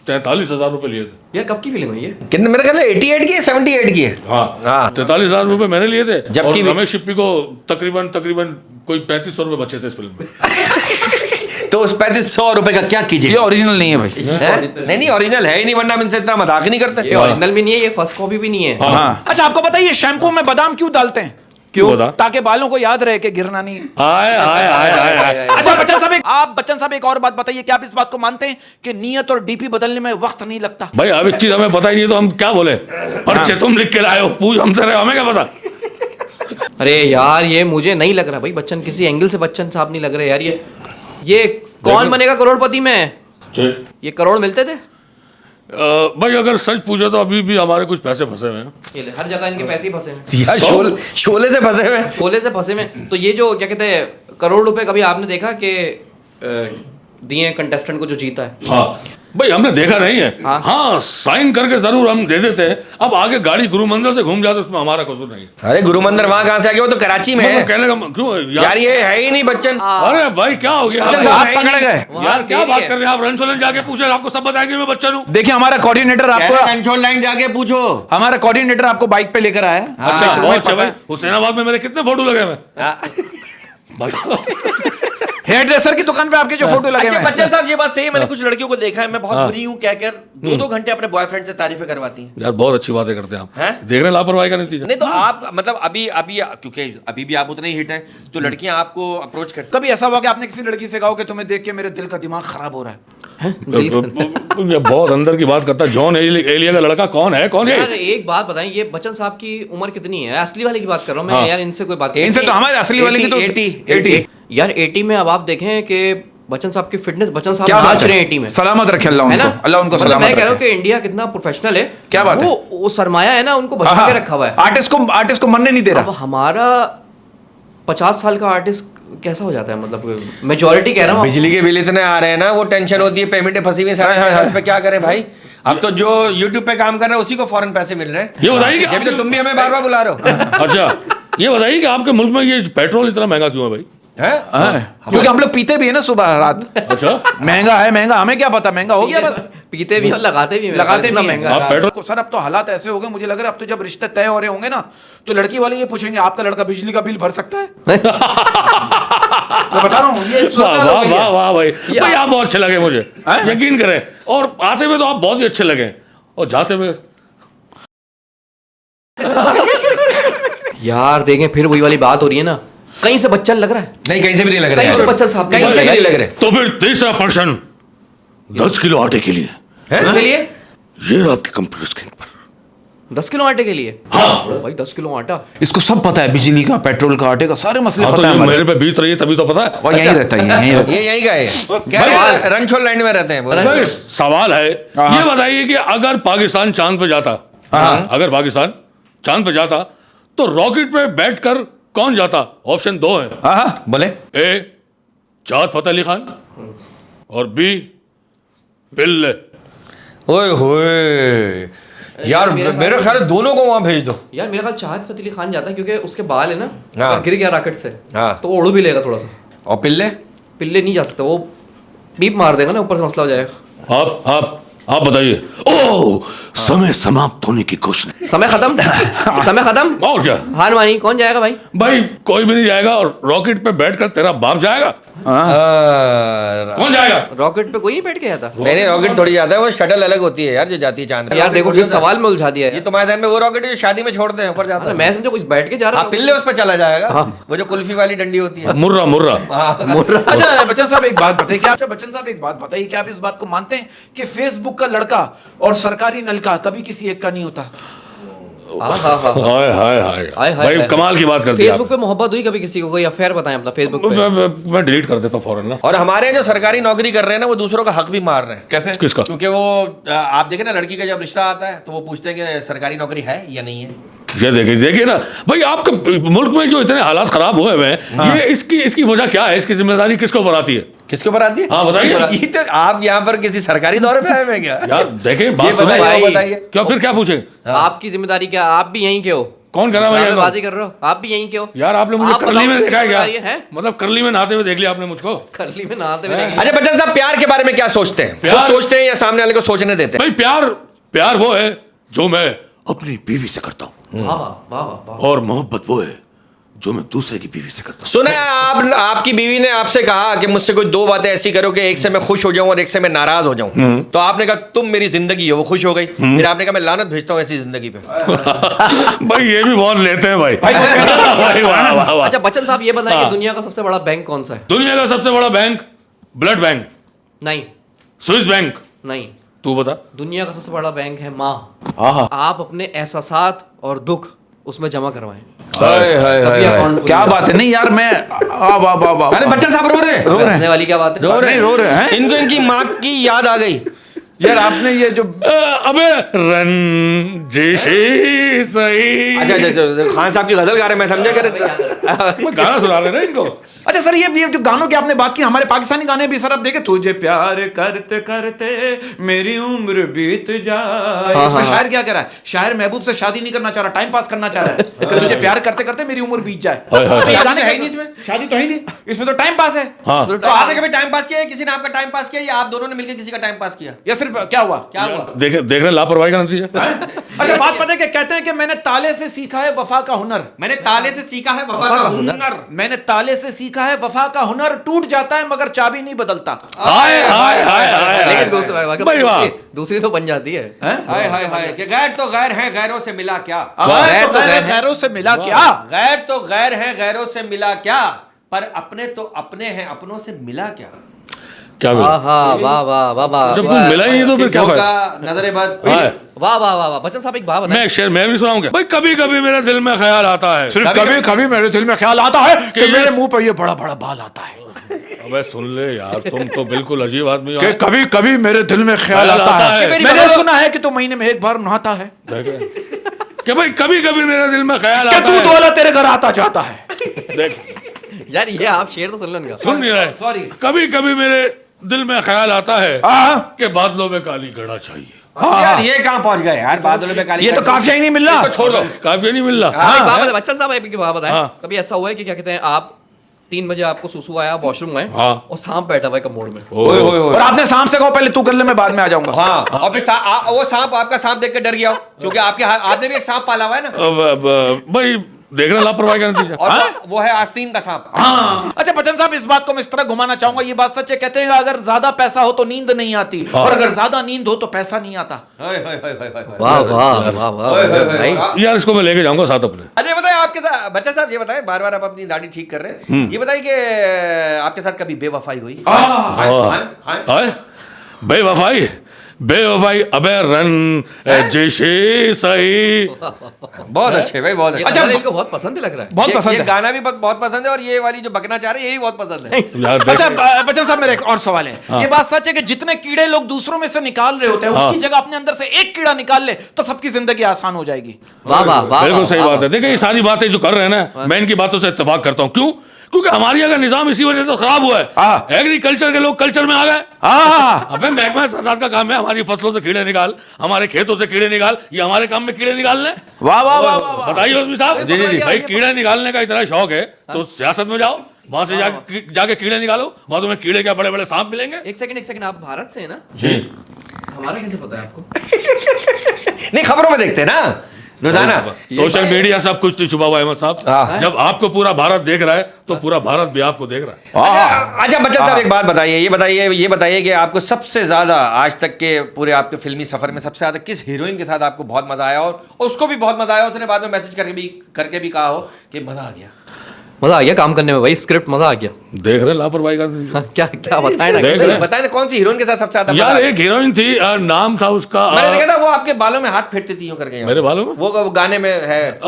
43,000 रुपए लिए थे। यार कब की फिल्म है ये? कितने? मेरे ख्याल में 88 की है, 78 की है। हाँ, 43,000 रुपए मैंने लिए थे, जबकि और भी- रमेश शिप्पी को तकरीबन कोई 3500 रुपए बचे थे इस फिल्म में। तो उस 3500 रुपए का क्या कीजिए? ये ओरिजिनल नहीं है भाई। नहीं, ओरिजिनल है ही नहीं, वरना हम इनसे इतना मजाक नहीं करते। ये ओरिजिनल भी नहीं है, ये फर्स्ट कॉपी भी नहीं है। हाँ। अच्छा आपको बताइए, शैम्पू में बादाम क्यों डालते हैं? क्यों बता? ताकि बालों को याद रहे कि गिरना नहीं है। आए आए आए आए आए अच्छा बच्चन साहब बच्चन साहब एक और बात बताइए, क्या आप इस बात को मानते हैं कि नियत और डीपी बदलने में वक्त नहीं लगता? भाई अब एक चीज हमें पता ही नहीं है तो हम क्या बोले? पर्चे तुम लिख के लाए हो, पूछ हमसे रहे, हमें क्या पता? अरे यार ये मुझे नहीं लग रहा भाई, बच्चन किसी एंगल से बच्चन साहब नहीं लग रहे यार। ये कौन बनेगा करोड़पति में? ये करोड़ मिलते थे? भाई अगर सच पूछे तो अभी भी हमारे कुछ पैसे फंसे हुए हैं। ये ले, हर जगह इनके पैसे ही फंसे हैं। यार शोले से फंसे हुए। शोले से फंसे में तो ये जो क्या कहते हैं करोड़ रुपए, कभी आपने देखा कि दिए कंटेस्टेंट को जो जीता है? हाँ भाई हमने देखा नहीं है। हाँ साइन करके जरूर हम दे देते हैं। अब आगे गाड़ी गुरु मंदिर से घूम जाते उसमें हमारा कसूर नहीं। अरे गुरु मंदिर वहां कहां से आ गया? वो तो कराची में है। मतलब कहने का क्यों यार ये है ही नहीं बच्चन। अरे भाई क्या हो गया? बच्चन आप साहब पकड़ गए। यार क्या बात कर रहे हैं आप? रणछोलन जाके पूछे, आपको सब बताएंगे मैं बच्चा हूँ। देखिए हमारा कोऑर्डिनेटर आपको कंट्रोल लाइन जाके पूछो। हमारा कोऑर्डिनेटर आपको बाइक पे लेकर आया है। अच्छा बहुत अच्छा भाई। हुसैनाबाद में मेरे कितने फोटो लगे हुए? हेयर ड्रेसर की दुकान पे आपके जो फोटो लगे अच्छा हुए हैं। बच्चन साहब ये बात सही है, मैंने कुछ लड़कियों को देखा है, मैं बहुत बुरी हूँ कहकर 2-2 घंटे अपने बॉयफ्रेंड से तारीफें करवाती हैं। यार बहुत अच्छी बातें करते हैं आप। हैं? देख रहे हैं लापरवाही का नतीजा। नहीं तो आप मतलब अभी क्योंकि अभी भी आप उतने ही हिट हैं तो लड़कियां आपको अप्रोच करती कभी ऐसा हुआ कि आपने किसी लड़की से कहा हो कि तुम्हें देख के मेरे दिल का दिमाग खराब हो रहा है? ये बहुत अंदर की बात करता है। जॉन एलिया का लड़का कौन है? कौन यार है? एक बात बताएं, ये बच्चन साहब की उम्र कितनी है? असली वाले की बात कर रहा हूँ मैं। हाँ। यार इनसे कोई बात इनसे तो हमारे असली वाले की तो 80 यार 80 में अब आप देखें कि बच्चन साहब की फिटनेस, बच्चन साहब क्या बात नाच है? रहे हैं 80 में। सलामत रखे अल्लाह है ना? उनको, अल्लाह उनको मतलब सलामत मैं कह रहा हूँ रखे। कि इंडिया कितना प्रोफेशनल है। क्या बात है? वो सरमाया है ना, उनको बचा के रखा हुआ है। आर्टिस्ट को मरने नहीं दे अब रहा। हमारा 50 साल का आर्टिस्ट कैसा हो जाता है? मतलब मेजोरिटी कह रहा हूँ। बिजली के बिल इतने आ रहे हैं ना, वो टेंशन होती है, पेमेंटें फंसी हुई हैं सारे चैनल्स पे, क्या करें भाई? अब तो जो YouTube पे काम कर रहे हैं उसी को फॉरेन पैसे मिल रहे हैं। ये बताइए कि जब तो तुम भी हमें बार बार बुला रहे हो। अच्छा ये बताइए कि आपके मुल्क में ये पेट्रोल इतना महंगा क्यों है भाई? क्योंकि हम लोग पीते भी है ना सुबह रात। अच्छा महंगा है, महंगा, हमें क्या पता, महंगा हो गया बस। पीते भी और लगाते भी हैं। लगाते इतना भी हैं। महंगा। आप पेट्रोल सर अब तो हालात ऐसे हो गए, मुझे लग रहा है अब तो जब रिश्ते तय हो रहे होंगे ना तो लड़की वाले ये पूछेंगे आपका लड़का बिजली का बिल भर सकता है? मैं बता रहा हूँ ये वाह वाह वाह वाह भाई भाई आप बहुत अच्छे लगे मुझे, यकीन करें। और आते हुए तो आप बहुत ही अच्छे लगे और जाते हुए यार देखें फिर वही वाली बात हो रही है ना, कहीं से बच्चन लग रहा है। नहीं कहीं से भी नहीं लग रहे कहीं से हैं। बच्चन साहब कहीं से भी नहीं लग रहे। तो फिर तीसरा प्रश्न 10 किलो आटे के लिए उसके लिए ये आपकी कंप्यूटर स्क्रीन पर 10 किलो आटे के लिए। हाँ भाई 10 किलो आटा। इसको सब पता है, बिजली का, पेट्रोल का, आटे का, सारे मसले हाँ, तो पता है ये हमारे। मेरे पे बीत रही है तभी तो पता है। और यहीं रहता है, यहीं रहता है। ये यही का है, कह रहे हैं रणछोड़ लाइन में रहते हैं बोलो। भाई, सवाल है ये बताइए कि अगर पाकिस्तान चांद पे जाता, अगर पाकिस्तान चांद पे जाता तो रॉकेट पे बैठकर कौन जाता? ऑप्शन 2 है। हाँ बोले। ए चाँद फतेह अली खान और बी पिल्ले। ओए होए यार मेरे ख्याल है दोनों को वहां भेज दो। यार मेरा ख्याल चाहत फतेह अली खान जाता है क्योंकि उसके बाल है ना, हाँ। अगर गिर गया रॉकेट से हाँ। तो वो उड़ भी लेगा थोड़ा सा। और पिल्ले पिल्ले नहीं जा सकते, वो बीप मार देगा ना, ऊपर से मसला हो जाएगा। आप बताइए। ओ समय समाप्त होने की कोशिश। समय खत्म। समय खत्म। और क्या हार मानी, कौन जाएगा भाई? भाई कोई भी नहीं जाएगा। और रॉकेट पे बैठकर तेरा बाप जाएगा? कौन जाएगा? रॉकेट पे कोई नहीं बैठ के जाता। नहीं रॉकेट थोड़ी जाता है, वो शटल अलग होती है यार जो जाती है चांद पे। यार देखो किस सवाल में उलझा दिया ये है। तुम्हारे ध्यान में वो रॉकेट जो शादी में छोड़ते हैं ऊपर जाता है। मैं समझा कुछ बैठ के जा रहा हाँ पिल्ले उस पर चला जाएगा, वो जो कुल्फी वाली डंडी होती है। मुर्रा मुर्रा। अच्छा बच्चन साहब एक बात बताइए, क्या बच्चन साहब एक बात बताइए, क्या आप इस बात को मानते हैं कि फेसबुक का लड़का और सरकारी नलका कभी किसी एक का नहीं होता? हाय हाय हाय भाई कमाल की बात करती है फेसबुक पे मोहब्बत हुई कभी किसी को? कोई अफेयर बताएं अपना फेसबुक पे। मैं डिलीट कर देता हूँ फौरन ना। और हमारे यहाँ जो सरकारी नौकरी कर रहे हैं ना वो दूसरों का हक भी मार रहे हैं। कैसे? किसका? क्योंकि वो आप देखें ना लड़की का जब रिश्ता आता है तो वो पूछते हैं कि सरकारी नौकरी है या नहीं है। ये देखिए ना भाई, आपके मुल्क में जो इतने हालात खराब हुए हुए हैं, ये इसकी वजह क्या है? इसकी जिम्मेदारी किसको ऊपर आती है? किसके ऊपर आती है? हाँ बताइए। ये तो आप यहाँ पर किसी सरकारी दौरे पे आए हैं क्या? यार देखें बात ये बताइए, सुनो। वो बताइए। क्या फिर क्या पूछे? आपकी जिम्मेदारी क्या? आप भी यहीं के हो? कौन कर रहा है? बाजी कर रहे हो? आप भी यहीं के हो? यार आपने मुझे आप करली में बताओ देखा है क्या? किसकी जिम्मेदारी है? मतलब करली में नहाते हुए देख लिया आपने मुझको? करली में नहाते हुए देखें। अच्छा बच्चन साहब प्यार के बारे में क्या सोचते हैं? प्यार- खुद सोचते हैं या सामने वाले को सोचने देते हैं? भाई प्यार वो है जो मैं अपनी बीवी से करता हूँ, वाह वाह वाह वाह। और मोहब्बत वो है जो मैं दूसरे की बीवी से करता हूँ। सुना है आपकी बीवी ने आपसे कहा कि मुझसे कोई दो बातें ऐसी करो कि एक से मैं खुश हो जाऊं और एक से मैं नाराज हो जाऊं, तो आपने कहा तुम मेरी जिंदगी हो, वो खुश हो गई। फिर आपने कहा मैं लानत भेजता हूं ऐसी जिंदगी पे। भाई ये भी बहुत लेते हैं भाई। भाई वाह वाह वाह। अच्छा बच्चन साहब ये बताएं हाँ। कि दुनिया का सबसे बड़ा बैंक कौन सा है? दुनिया का सबसे बड़ा बैंक ब्लड बैंक, नहीं स्विस बैंक। नहीं, तू बता। दुनिया का सबसे बड़ा बैंक है माँ। आहा। आप अपने एहसासात और दुख उसमें जमा करवाएं। हाय हाय हाय हाय। क्या बात है, नहीं यार मैं वाह वाह वाह। अरे बच्चन साहब रो रहे हैं, हंसने वाली क्या बात है? रो रहे नहीं, रो रहे हैं। इनको इनकी माँ की याद आ गई। यार आपने ये जो अबे रंजिशी सही। अच्छा खान साहब की गजल गा रहे हैं, मैं समझा कर मैं गाना सुना रहे ना इनको। अच्छा सर, ये जो गानों की आपने बात की, हमारे पाकिस्तानी गाने भी सर आप देखे, तुझे प्यार करते करते मेरी उम्र बीत जाए। इसमें शायर क्या कह रहा है? शायर महबूब से शादी नहीं करना चाह रहा, टाइम पास करना चाह रहा है कि तुझे प्यार करते करते मेरी उम्र बीत जाए। तो ये गाने है ही नहीं इसमें, शादी तो है ही नहीं, इसमें तो टाइम पास है। हाँ। तो आपने कभी टाइम पास किया, किसी ने आपका टाइम पास किया, या आप दोनों ने मिलकर किसी का टाइम पास किया? या सिर्फ क्या हुआ? क्या हुआ? देख रहे लापरवाही का नतीजा। अच्छा बात पता है कि कहते हैं कि मैंने ताले से सीखा है वफा का हुनर। मैंने ताले से सीखा है वफा का हुनर। मैंने ताले से सीखा है वफा का हुनर, टूट जाता है मगर चाबी नहीं बदलता। हाय हाय हाय हाय। लेकिन भाई वाह। दूसरी तो बन जाती है। हाय हाय हाय कि गैर तो गैर है, गैरों से मिला क्या? गैर तो गैरों से मिला क्या? गैर तो गैर है, गैरों से मिला क्या? पर अपने तो अपने हैं, अपनों से मिला क्या? क्या मिला? वाह वाह वाह वाह वाह। जब तू मिला ही नहीं तो फिर क्या फायदा? धोखा, नजरे बद। हाय। वाह वाह वाह वाह। बच्चन साहब एक बात मैं बताएं। एक शेर मैं भी सुनाऊं क्या? भाई कभी कभी मेरे दिल में ख्याल आता है। सिर्फ कभी कभी मेरे दिल में ख्याल आता है कि ये- मेरे मुंह पे ये बड़ा बड़ा बाल आता है। अबे सुन ले यार, तुम तो बिल्कुल अजीब आदमी हो। कि कभी कभी मेरे दिल में ख्याल आता है। मैंने सुना है कि तू महीने में एक बार नहाता है, कि भाई कभी कभी मेरे दिल में ख्याल कि आता दूध है। वाला तेरे घर आता जाता है। देख यार ये आप शेर तो सुन लो इनका। सुन नहीं रहे। सॉरी। कभी कभी मेरे दिल में ख्याल आता है कि बादलों में काली घड़ा चाहिए। यार ये कहां पहुंच गए यार, बादलों में काली। ये तो काफिया ही नहीं मिल रहा। इसको छोड़ दो। काफी नहीं मिल रहा। हाँ, एक बात बताएं बच्चन साहब, एक बात बताएं। हाँ। कभी ऐसा हुआ है कि क्या कहते हैं, आप 3 बजे आपको सुसु आया, वॉशरूम में हाँ। और सांप बैठा हुआ है कमोड में। ओए ओए ओए। और आपने सांप से कहो पहले तू कर ले, मैं बाद में आ जाऊंगा। हाँ, और फिर वो सांप आपका सांप देख के डर गया हो, क्योंकि आपके आपने भी एक सांप पाला हुआ है ना। भाई देख रहे लापरवाही का नतीजा। और वो है आस्तीन का सांप। हाँ। अच्छा बच्चन साहब, इस बात को मैं इस तरह घुमाना चाहूंगा, ये बात सच है, कहते हैं अगर ज्यादा पैसा हो तो नींद नहीं आती, और अगर ज्यादा नींद हो तो पैसा नहीं आता। हाय हाय हाय हाय हाय। वाह वाह वाह वाह ओए, ओए, ओए, भाई। ओए। यार इसको मैं लेके जाऊंगा साथ अपने। अच्छा बताए आपके साथ, बच्चा साहब ये बताएं, बार बार आप अपनी दाढ़ी ठीक कर रहे हैं, ये बताइए कि आपके साथ कभी बेवफाई हुई? हाय बेवफाई बेवफाई अबे रन जैसे सही। बहुत अच्छे भाई, बहुत अच्छे। अच्छा इनको बहुत पसंद ही लग रहा है। बहुत पसंद ये है। गाना भी बहुत पसंद है, और ये वाली जो बकना चाह रहे हैं ये भी बहुत पसंद है। यार देख- अच्छा बच्चन साहब, मेरा एक और सवाल है। ये बात सच है कि जितने कीड़े लोग दूसरों में से निकाल रहे होते हैं, उसकी जगह अपने अंदर से एक कीड़ा निकाल ले तो सबकी जिंदगी आसान हो जाएगी। वाह वाह वाह। बिल्कुल सही वाह, बात है। देखिए ये सारी बातें जो कर रहे हैं ना, मैं इनकी बातों से इत्तेफाक करता हूँ। क्यों? क्योंकि हमारी अगर निजाम इसी वजह से खराब हुआ है। एग्रीकल्चर के लोग कल्चर में आ गए। अबे महकमा सरकार का काम है हमारी फसलों से कीड़े निकाल, हमारे खेतों से कीड़े निकाल, ये हमारे काम में कीड़े निकालने। वाह वाह वाह वाह। बताइए उसमें साहब। जी, जी। भाई कीड़े निकालने का इतना शौक है तो सियासत में जाओ, वहां से जाके कीड़े निकालो, वहां तुम्हें कीड़े क्या बड़े बड़े सांप मिलेंगे। एक सेकंड, आप भारत से है ना? जी। हमारा कैसे पता है आपको? नहीं, खबरों में देखते हैं ना रोजाना। सोशल मीडिया सब कुछ नहीं छुपा हुआ है अहमद हाँ। साहब। जब आपको पूरा भारत देख रहा है तो पूरा भारत भी आपको देख रहा है। अच्छा बच्चा साहब एक बात बताइए, ये बताइए कि आपको सबसे ज्यादा आज तक के पूरे आपके फिल्मी सफर में सबसे ज्यादा किस हीरोइन के साथ आपको बहुत मजा आया, और उसको भी बहुत मजा आया, उसने बाद में मैसेज करके भी कहा हो कि मजा आ गया? मजा आ गया काम करने में भाई, स्क्रिप्ट मजा आ गया। देख रहे लापरवाही का नतीजा। क्या क्या बताएं ना। देख रहे हैं। बताए ना कौन सी हीरोइन के साथ सबसे ज्यादा मजा यार आया? एक हीरोइन थी, नाम था उसका मैंने देखा था वो आपके बालों में हाथ फेरती थी यूं करके। मेरे बालों में वो गाने में है।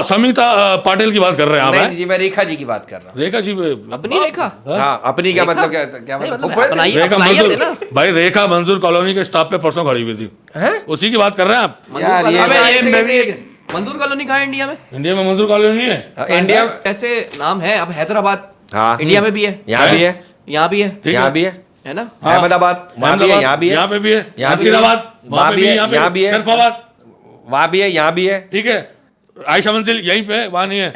समीता पाटिल की बात कर रहे हैं आप? नहीं हैं? जी, मैं रेखा जी की बात कर रहा हूँ। रेखा जी अपनी रेखा? हाँ, अपनी क्या मतलब, क्या नहीं, मतलब? मतलब अपनाइए रेखा अपनाइए मंजूर ना। भाई, रेखा मंजूर कॉलोनी के स्टाफ पे परसों खड़ी हुई थी। हैं? उसी की बात कर रहे हैं आप? यार, ये- अबे, ये मैं भी- मंजूर कॉलोनी कहाँ है इंडिया में? इंडिया में मंजूर कॉलोनी नहीं है? इंडिया ऐसे नाम है। अब हैदराबाद हाँ। इंडिया में भी है, यहाँ भी है, यहाँ भी है, ठीक यहाँ है। भी है, है ना? अहमदाबाद वहाँ भी है, यहाँ भी है, यहाँ पे भी है, यहाँ भी है, नासिराबाद वहाँ भी है, यहाँ भी है, शरफाबाद वहाँ भी है, यहाँ भी है। ठीक है। आयशा मंजिल यहीं पे है, वहाँ नहीं है।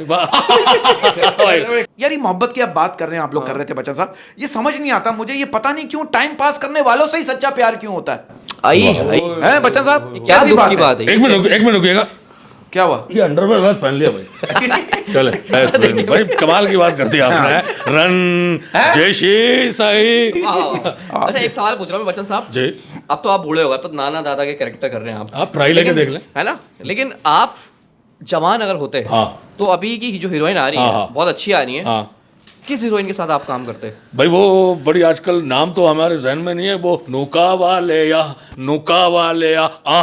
यार ये मोहब्बत की आप बात कर रहे हैं, आप लोग कर रहे थे बच्चन साहब, ये समझ नहीं आता मुझे, ये पता नहीं क्यों टाइम पास करने वालों से ही सच्चा प्यार क्यों होता है? आई हैं बच्चन साहब, क्या कैसी दुख की है? बात है? एक मिनट रुकिएगा। क्या हुआ? ये अंडरवेयर गलत पहन लिया भाई। चले भाई, कमाल की बात कर दी आपने। रन जैसी सही। अच्छा एक सवाल पूछ रहा हूँ मैं बच्चन साहब, जी अब तो आप बूढ़े हो गए, अब तो नाना दादा के कैरेक्टर कर रहे हैं आप ट्राई लेके लेकिन- देख लें। है ना, लेकिन आप जवान अगर होते हाँ। तो अभी की जो हीरोइन आ रही हाँ, है हाँ। बहुत अच्छी आ रही है, हाँ किस हीरोइन के साथ आप काम करते? भाई, वो बड़ी आजकल नाम तो हमारे जहन में नहीं है, वो नुका वाले या आ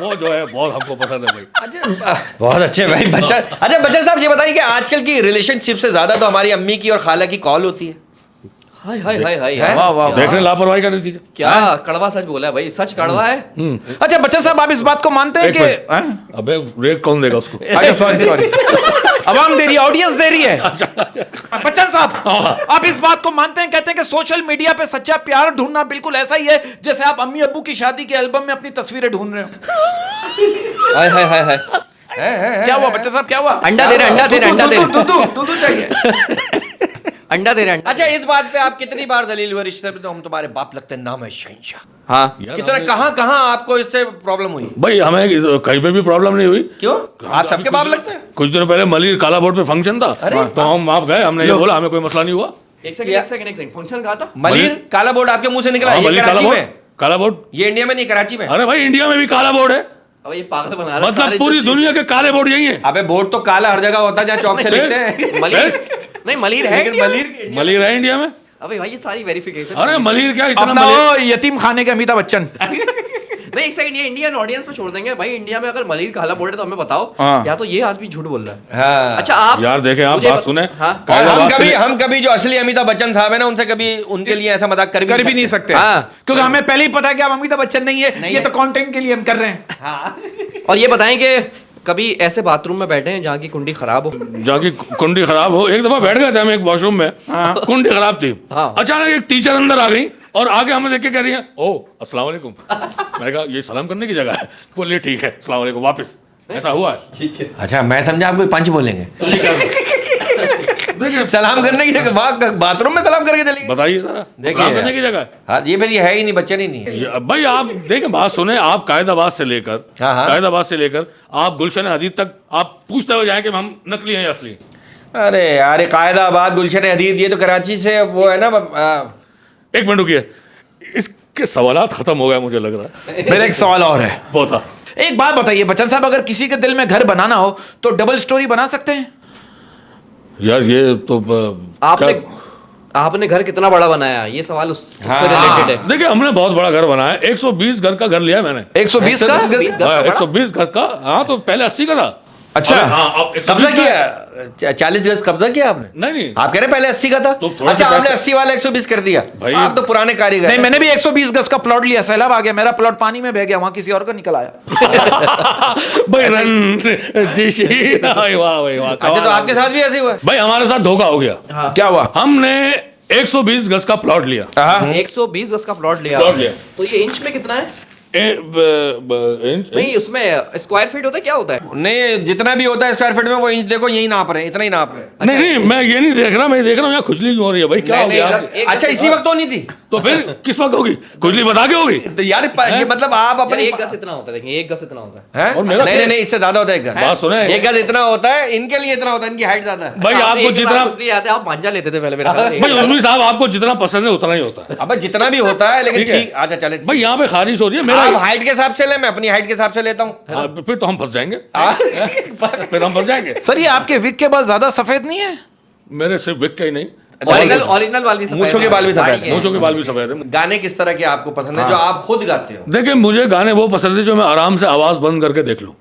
वो जो है बहुत हमको पसंद है भाई। अच्छा बहुत अच्छे भाई बच्चा। अच्छा बच्चन साहब ये बताइए कि आजकल की रिलेशनशिप से ज्यादा तो हमारी अम्मी की और खाला की कॉल होती है। हाय हाय हाय हाय है? वाह वाह देख रहे हैं लापरवाही का नतीजा। क्या कड़वा सच बोला है भाई, सच कड़वा है। अच्छा बच्चन साहब, आप इस बात को मानते हैं एक कि मिनट। हाँ? अबे रेट कौन देगा उसको? अच्छा सॉरी सॉरी, अवाम दे रही है, ऑडियंस दे रही है। बच्चन साहब, आप इस बात को मानते हैं, कहते हैं कि सोशल मीडिया पे सच्चा प्यार ढूंढना बिल्कुल ऐसा ही है जैसे आप अम्मी अब्बू की शादी के एल्बम में अपनी तस्वीरें ढूंढ रहे हो। हाय हाय हाय हाय, क्या हुआ बच्चन साहब, क्या हुआ? अंडा दे रहे, अंडा दे रहे, अंडा दे रहे, दूध चाहिए। अंडा दे रहे, अंडा। अच्छा इस बात पे आप कितनी बार जलील हुए रिश्ते में, तो हम तुम्हारे बाप लगते हैं, नाम है शहंशाह। हाँ यार कितना हमें- कहाँ कहाँ आपको इससे प्रॉब्लम हुई? भाई हमें कहीं पे भी प्रॉब्लम नहीं हुई। क्यों आप सबके बाप लगते हैं? कुछ दिनों पहले मलिर काला बोर्ड पे फंक्शन था, तो हम आप गए, हमने ये बोला, हमें कोई मसला नहीं हुआ। एक सेकंड एक सेकंड एक सेकंड, फंक्शन कहा था? मलिर काला बोर्ड आपके मुंह से निकला, हाँ, ये मलिर काला कराची बोर्ड, में, काला बोर्ड। ये इंडिया में नहीं कराची में। अरे भाई, इंडिया में भी काला बोर्ड है, अब ये पागल बना रहा है मतलब सारे पूरी जो दुनिया के काले बोर्ड यही है। अबे बोर्ड तो काला हर जगह होता है जहाँ चौक से लिखते हैं। चीज़- मलिर नहीं, मलिर है लेकिन इंडिया में? मलिर मलिर है इंडिया में। अबे भाई ये सारी वेरिफिकेशन। अरे मलिर क्या इतना अपना मलिर? वो यतीम खाने के अमिताभ बच्चन। नहीं एक सेकंड, ये इंडियन ऑडियंस पे छोड़ देंगे भाई, इंडिया में अगर मलिर काला बोर्ड है तो हमें बताओ, हाँ। या तो ये आदमी झूठ बोल रहा है। हाँ। अच्छा आप यार देखें, आप मुझे बात सुने। हाँ और कायदा बात से- हम कभी जो असली अमिताभ बच्चन साहब है ना, उनसे कभी उनके लिए ऐसा मजाक कर भी नहीं सकते, हाँ। क्योंकि हमें पहले ही पता है कि आप अमिताभ बच्चन नहीं है, ये तो कंटेंट के लिए हम कर रहे हैं। और ये बताएं कि कभी ऐसे बाथरूम में बैठे हैं जहाँ की कुंडी खराब हो? जाके कुंडी खराब हो। एक दफा बैठ गए थे हम एक वॉशरूम में, कुंडी खराब थी। हाँ। अचानक एक टीचर अंदर आ गई और आगे हमें देख के कह रही है, ओ अस्सलाम वालेकुम। मैंने कहा ये सलाम करने की जगह है। बोलिए ठीक है, अस्सलाम वालेकुम, वापस। ऐसा हुआ है। अच्छा मैं समझा आप कोई पंच बोलेंगे। देखिए, सलाम करने की जगह वहाँ बाथरूम में सलाम करके चली। बताइए जरा, देखिए सलाम करने की जगह है। हाँ ये फिर ये है ही नहीं, बच्चन ही नहीं है। भाई आप देखें, बात सुने, आप कायदाबाद से लेकर हाँ, हाँ। कायदाबाद से लेकर आप गुलशन हदीद तक आप पूछते हुए जाएं कि हम नकली हैं या असली। अरे यार कायदाबाद गुलशन हदीद ये तो कराची से वो है ना। एक मिनट रुकिए, इसके सवालात खत्म हो गए मुझे लग रहा है। मेरा एक सवाल और है। वो था, एक बात बताइए बच्चन साहब, अगर किसी के दिल में घर बनाना हो तो डबल स्टोरी बना सकते हैं? यार ये तो आपने क्या- आपने घर कितना बड़ा बनाया, ये सवाल उससे हाँ। रिलेटेड है। देखिए, हमने बहुत बड़ा घर बनाया, 120 घर का घर लिया है मैंने। 120 का? 120 घर का बड़ा? 120 घर का। हाँ तो पहले 80 का था। अच्छा। अबे, हाँ अब 120 कब्जा का- किया 40 गज कब्जा किया आपने? नहीं नहीं, आप कह रहे पहले 80 का था, तो थोड़ा अच्छा सा आपने पैसे- 80 वाला 120 कर दिया। भाई- आप तो पुराने कारीगर नहीं, हैं। मैंने भी 120 गज का प्लॉट लिया, सैलाब आ गया, मेरा प्लॉट पानी में बह गया, वहां किसी और का निकल आया। भाई रन जी शी, वाह वाह वाह। अच्छा तो आपके साथ भी ऐसे ही हुआ? भाई हमारे साथ धोखा हो गया। क्या हुआ? हमने 120 गज का प्लॉट लिया। 120 गज का प्लॉट लिया। प्लॉट लिया। तो ये इंच में कितना है? इंच नहीं उसमें स्क्वायर फीट होता है, क्या होता है? नहीं जितना भी होता है स्क्वायर फीट में वो इंच देखो यही नाप रहे हैं, इतना ही नाप रहे हैं। नहीं नहीं, मैं ये नहीं देख रहा, मैं देख रहा हूँ यहाँ खुजली क्यों हो रही है भाई, क्या हो नहीं, गया? नहीं, अच्छा इसी वक्त तो नहीं थी तो फिर किस वक्त होगी? खुजली बता के होगी? तो यार ये मतलब आप यार अपनी एक गज इतना होता है, देखिए एक गज इतना होता है। हैं? और मेरा नहीं क्या- नहीं नहीं इससे ज्यादा होता है एक गज। बात सुने। एक गज इतना होता है, इनके लिए इतना होता है, इनकी हाइट ज्यादा है। भाई आपने आपको एक जितना, बार इसलिए आते आप मांझा लेते थे पहले मेरा ख्याल है। भाई उर्मी साहब आपको जितना पसंद है उतना ही होता है। अब जितना भी होता है लेकिन ठीक है। ठीक। अच्छा चले भाई यहाँ पे खारिश हो रही है, मेरा आप हाइट के हिसाब से ले, मैं अपनी हाइट के हिसाब से लेता हूँ। हाँ, फिर तो हम फंस जाएंगे, हाँ। फिर हम फंस जाएंगे। सर ये आपके विग के बाल ज्यादा सफेद नहीं है? मेरे सिर्फ विक का ही नहीं, ओरिजिनल बाल भी सफेद मूंछों के बाल भी सफेद हैं। मूंछों के बाल भी सफेद है। गाने किस तरह के आपको पसंद है जो आप खुद गाते हो? देखिए, मुझे गाने वो पसंद है जो मैं आराम से आवाज बंद करके देख लूं।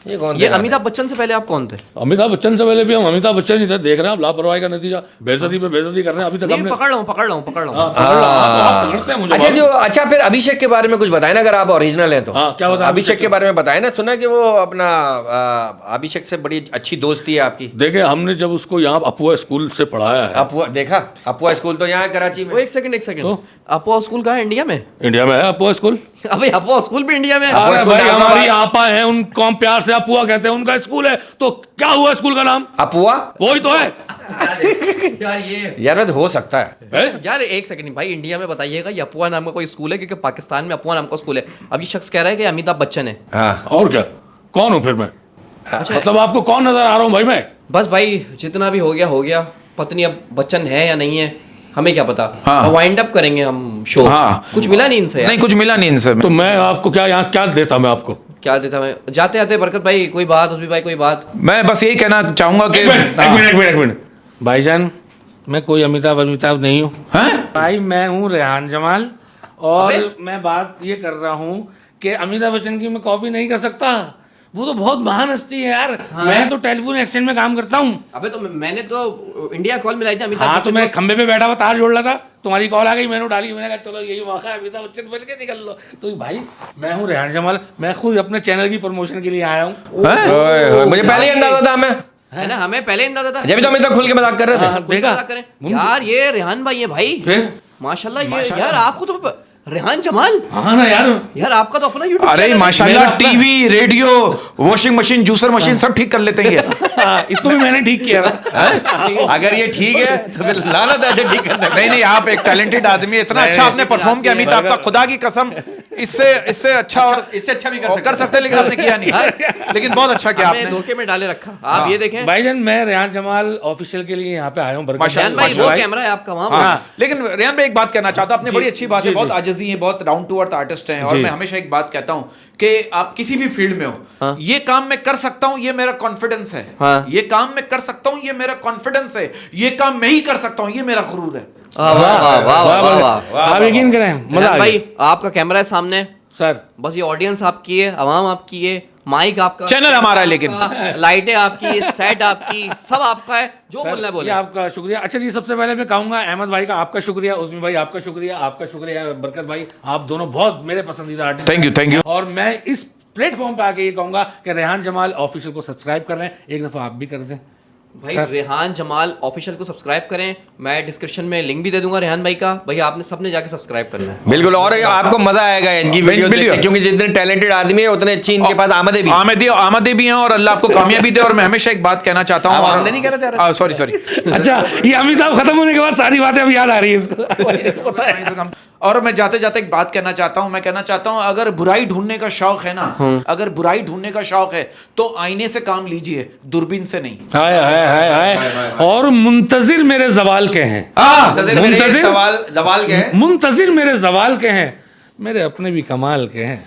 ये कौन ये सा अमिताभ बच्चन से पहले आप कौन थे? अमिताभ बच्चन से पहले भी हम अमिताभ बच्चन ही थे। देख रहे हैं आप लापरवाही का नतीजा, बेइज्जती पे बेइज्जती कर रहे हैं अभी तक नहीं हमने। पकड़ रहा हूँ हाँ, पकड़ लो, आप पकड़ते हैं मुझे अच्छा मालूम। जो अच्छा फिर अभिषेक के बारे में कुछ बताए ना, अगर आप ओरिजिनल हैं तो। हाँ, क्या बताएं अभिषेक के बारे में बताए ना, सुना कि वो अपना अभिषेक से बड़ी अच्छी दोस्ती है आपकी। देखिए, हमने जब उसको यहाँ अपुआ स्कूल से पढ़ाया है, अपुआ देखा, अपुआ स्कूल तो यहाँ है कराची में। वो एक सेकंड तो? अपोआ स्कूल कहाँ है इंडिया में? इंडिया में है अपुआ स्कूल। अबे अपोआ स्कूल भी इंडिया में है? अपोआ अरे स्कूल भाई, नाम हमारी हमारा- आपा है, उनको हम प्यार से अपुआ कहते हैं, उनका स्कूल है, तो क्या हुआ स्कूल का नाम? अपुआ वही तो है, यार ये यार हो सकता है। है? यार एक सेकंड भाई, इंडिया में बताइएगा ये अपुआ नाम का कोई स्कूल है? क्योंकि पाकिस्तान में अपुआ नाम का स्कूल है। अब ये शख्स कह रहा है कि अमिताभ बच्चन है। हाँ और क्या, कौन हूँ फिर मैं? मतलब आपको कौन नजर आ रहा हूँ भाई मैं? बस भाई जितना भी हो गया पत्नी अब बच्चन है या नहीं है हमें क्या पता। हाँ। वाइंड अप करेंगे हम शो। हाँ। कुछ मिला नहीं इनसे यार। नहीं कुछ मिला नहीं इनसे। तो मैं आपको क्या यहाँ क्या देता मैं आपको? क्या देता मैं जाते जाते बरकत भाई कोई बात उसभी भाई कोई बात। मैं बस यही कहना चाहूंगा कि एक मिनट भाईजान, मैं कोई अमिताभ नहीं हूँ भाई, मैं हूँ रेहान जमाल और मैं बात ये कर रहा हूँ कि अमिताभ बच्चन की मैं कॉपी नहीं कर सकता। वो तो बहुत महान हस्ती है यार। हाँ। मैं तो टेलीफोन एक्सचेंज में काम करता हूँ। अबे तो मैंने तो इंडिया कॉल मिलाई थी अमिताभ हाँ, तो बच्चन मैं को। खंबे पे बैठा हुआ तार जोड़ रहा था, तुम्हारी कॉल आ गई, मैंने डाली, मैंने कहा चलो यही मौका है, अमिताभ बच्चन बन के निकल लो। तो भाई मैं हूँ रेहान जमाल, मैं खुद अपने चैनल की प्रमोशन के लिए आया हूँ। मुझे पहले ही अंदाजा था मैं, है ना, हमें पहले अंदाजा था। जब तो अमिताभ खुल के मजाक कर रहे थे। हाँ, खुद देखा मजाक करें। यार ये रेहान भाई है भाई। फिर माशाल्लाह ये यार आपको तो रेहान जमाल हाँ ना यार आपका तो अपना यूट्यूब अरे माशाल्लाह TV radio washing machine juicer machine सब ठीक कर लेते हैं ये। इसको भी मैंने ठीक किया था। अगर ये ठीक है तो फिर लानत है ऐसे ठीक करने नहीं नहीं आप एक टैलेंटेड आदमी, इतना अच्छा आपने परफॉर्म किया अमित, आपका खुदा की कसम इससे अच्छा और इससे अच्छा भी कर सकते लेकिन आपने किया नहीं, लेकिन बहुत अच्छा किया आपने आपने। धोखे में डाले रखा। आप ये देखें भाईजान मैं रेहान जमाल ऑफिशियल के लिए यहाँ पे आया हूँ। रेहान भाई वो कैमरा है आपका वहां। हाँ, लेकिन रेहान भाई एक बात कहना चाहता हूं, आपने बड़ी अच्छी बात है, जी, बहुत जी। आजिज़ी है, बहुत डाउन टू अर्थ आर्टिस्ट हैं, और जी। मैं हमेशा एक बात कहता हूं कि आप किसी भी फील्ड में हो, ये काम मैं कर सकता हूं, ये मेरा कॉन्फिडेंस है। हाँ। ये काम मैं कर सकता हूं, ये मेरा कॉन्फिडेंस है। ये काम मैं ही कर सकता हूं, ये मेरा गुरूर है। वाह वाह वाह वाह वाह। आप यकीन करें मजा रेहान आ भाई गया आपका कैमरा है सामने, सर। बस ये ऑडियंस आपकी है, आवाम आपकी है, माइक आपका, चैनल हमारा है, लेकिन लाइटें आपकी, सेट आपकी, सब आपका है, जो सर, बोलना है ये बोले। आपका शुक्रिया। अच्छा जी, सबसे पहले मैं कहूंगा अहमद भाई का आपका शुक्रिया, उस्मी भाई आपका शुक्रिया, आपका शुक्रिया, बरकत भाई आप दोनों बहुत मेरे पसंदीदा आर्टिस्ट। Thank you. और मैं इस प्लेटफॉर्म पे आके ये कहूंगा कि रेहान जमाल ऑफिशियल को सब्सक्राइब कर रहे हैं, एक दफा आप भी कर दें भाई सर। रेहान जमाल ऑफिशियल को सब्सक्राइब करें, मैं डिस्क्रिप्शन में लिंक भी दे दूंगा रेहान भाई का। भाई आपने सबने जाके सब्सक्राइब करना है। बिल्कुल, और आपको मजा आएगा इनकी वीडियो देख के, क्योंकि जितने टैलेंटेड आदमी है उतने अच्छी इनके पास आमदे भी आमदे भी हैं, और अल्लाह आपको कामयाबी दे। और मैं हमेशा एक बात कहना चाहता हूँ, आमदनी कहना चाह रहे सॉरी अच्छा, ये अमिताभ खत्म होने के बाद सारी बातें अब याद आ रही है इसको। और मैं जाते जाते एक बात कहना चाहता हूं, मैं कहना चाहता हूं अगर बुराई ढूंढने का शौक है ना, अगर बुराई ढूंढने का शौक है तो आईने से काम लीजिए, दूरबीन से नहीं। हाय हाय हाय हाय। और मुंतजिर मेरे जवाल के हैं, सवाल के हैं, मुंतजिर मेरे जवाल के हैं, मेरे अपने भी कमाल के हैं।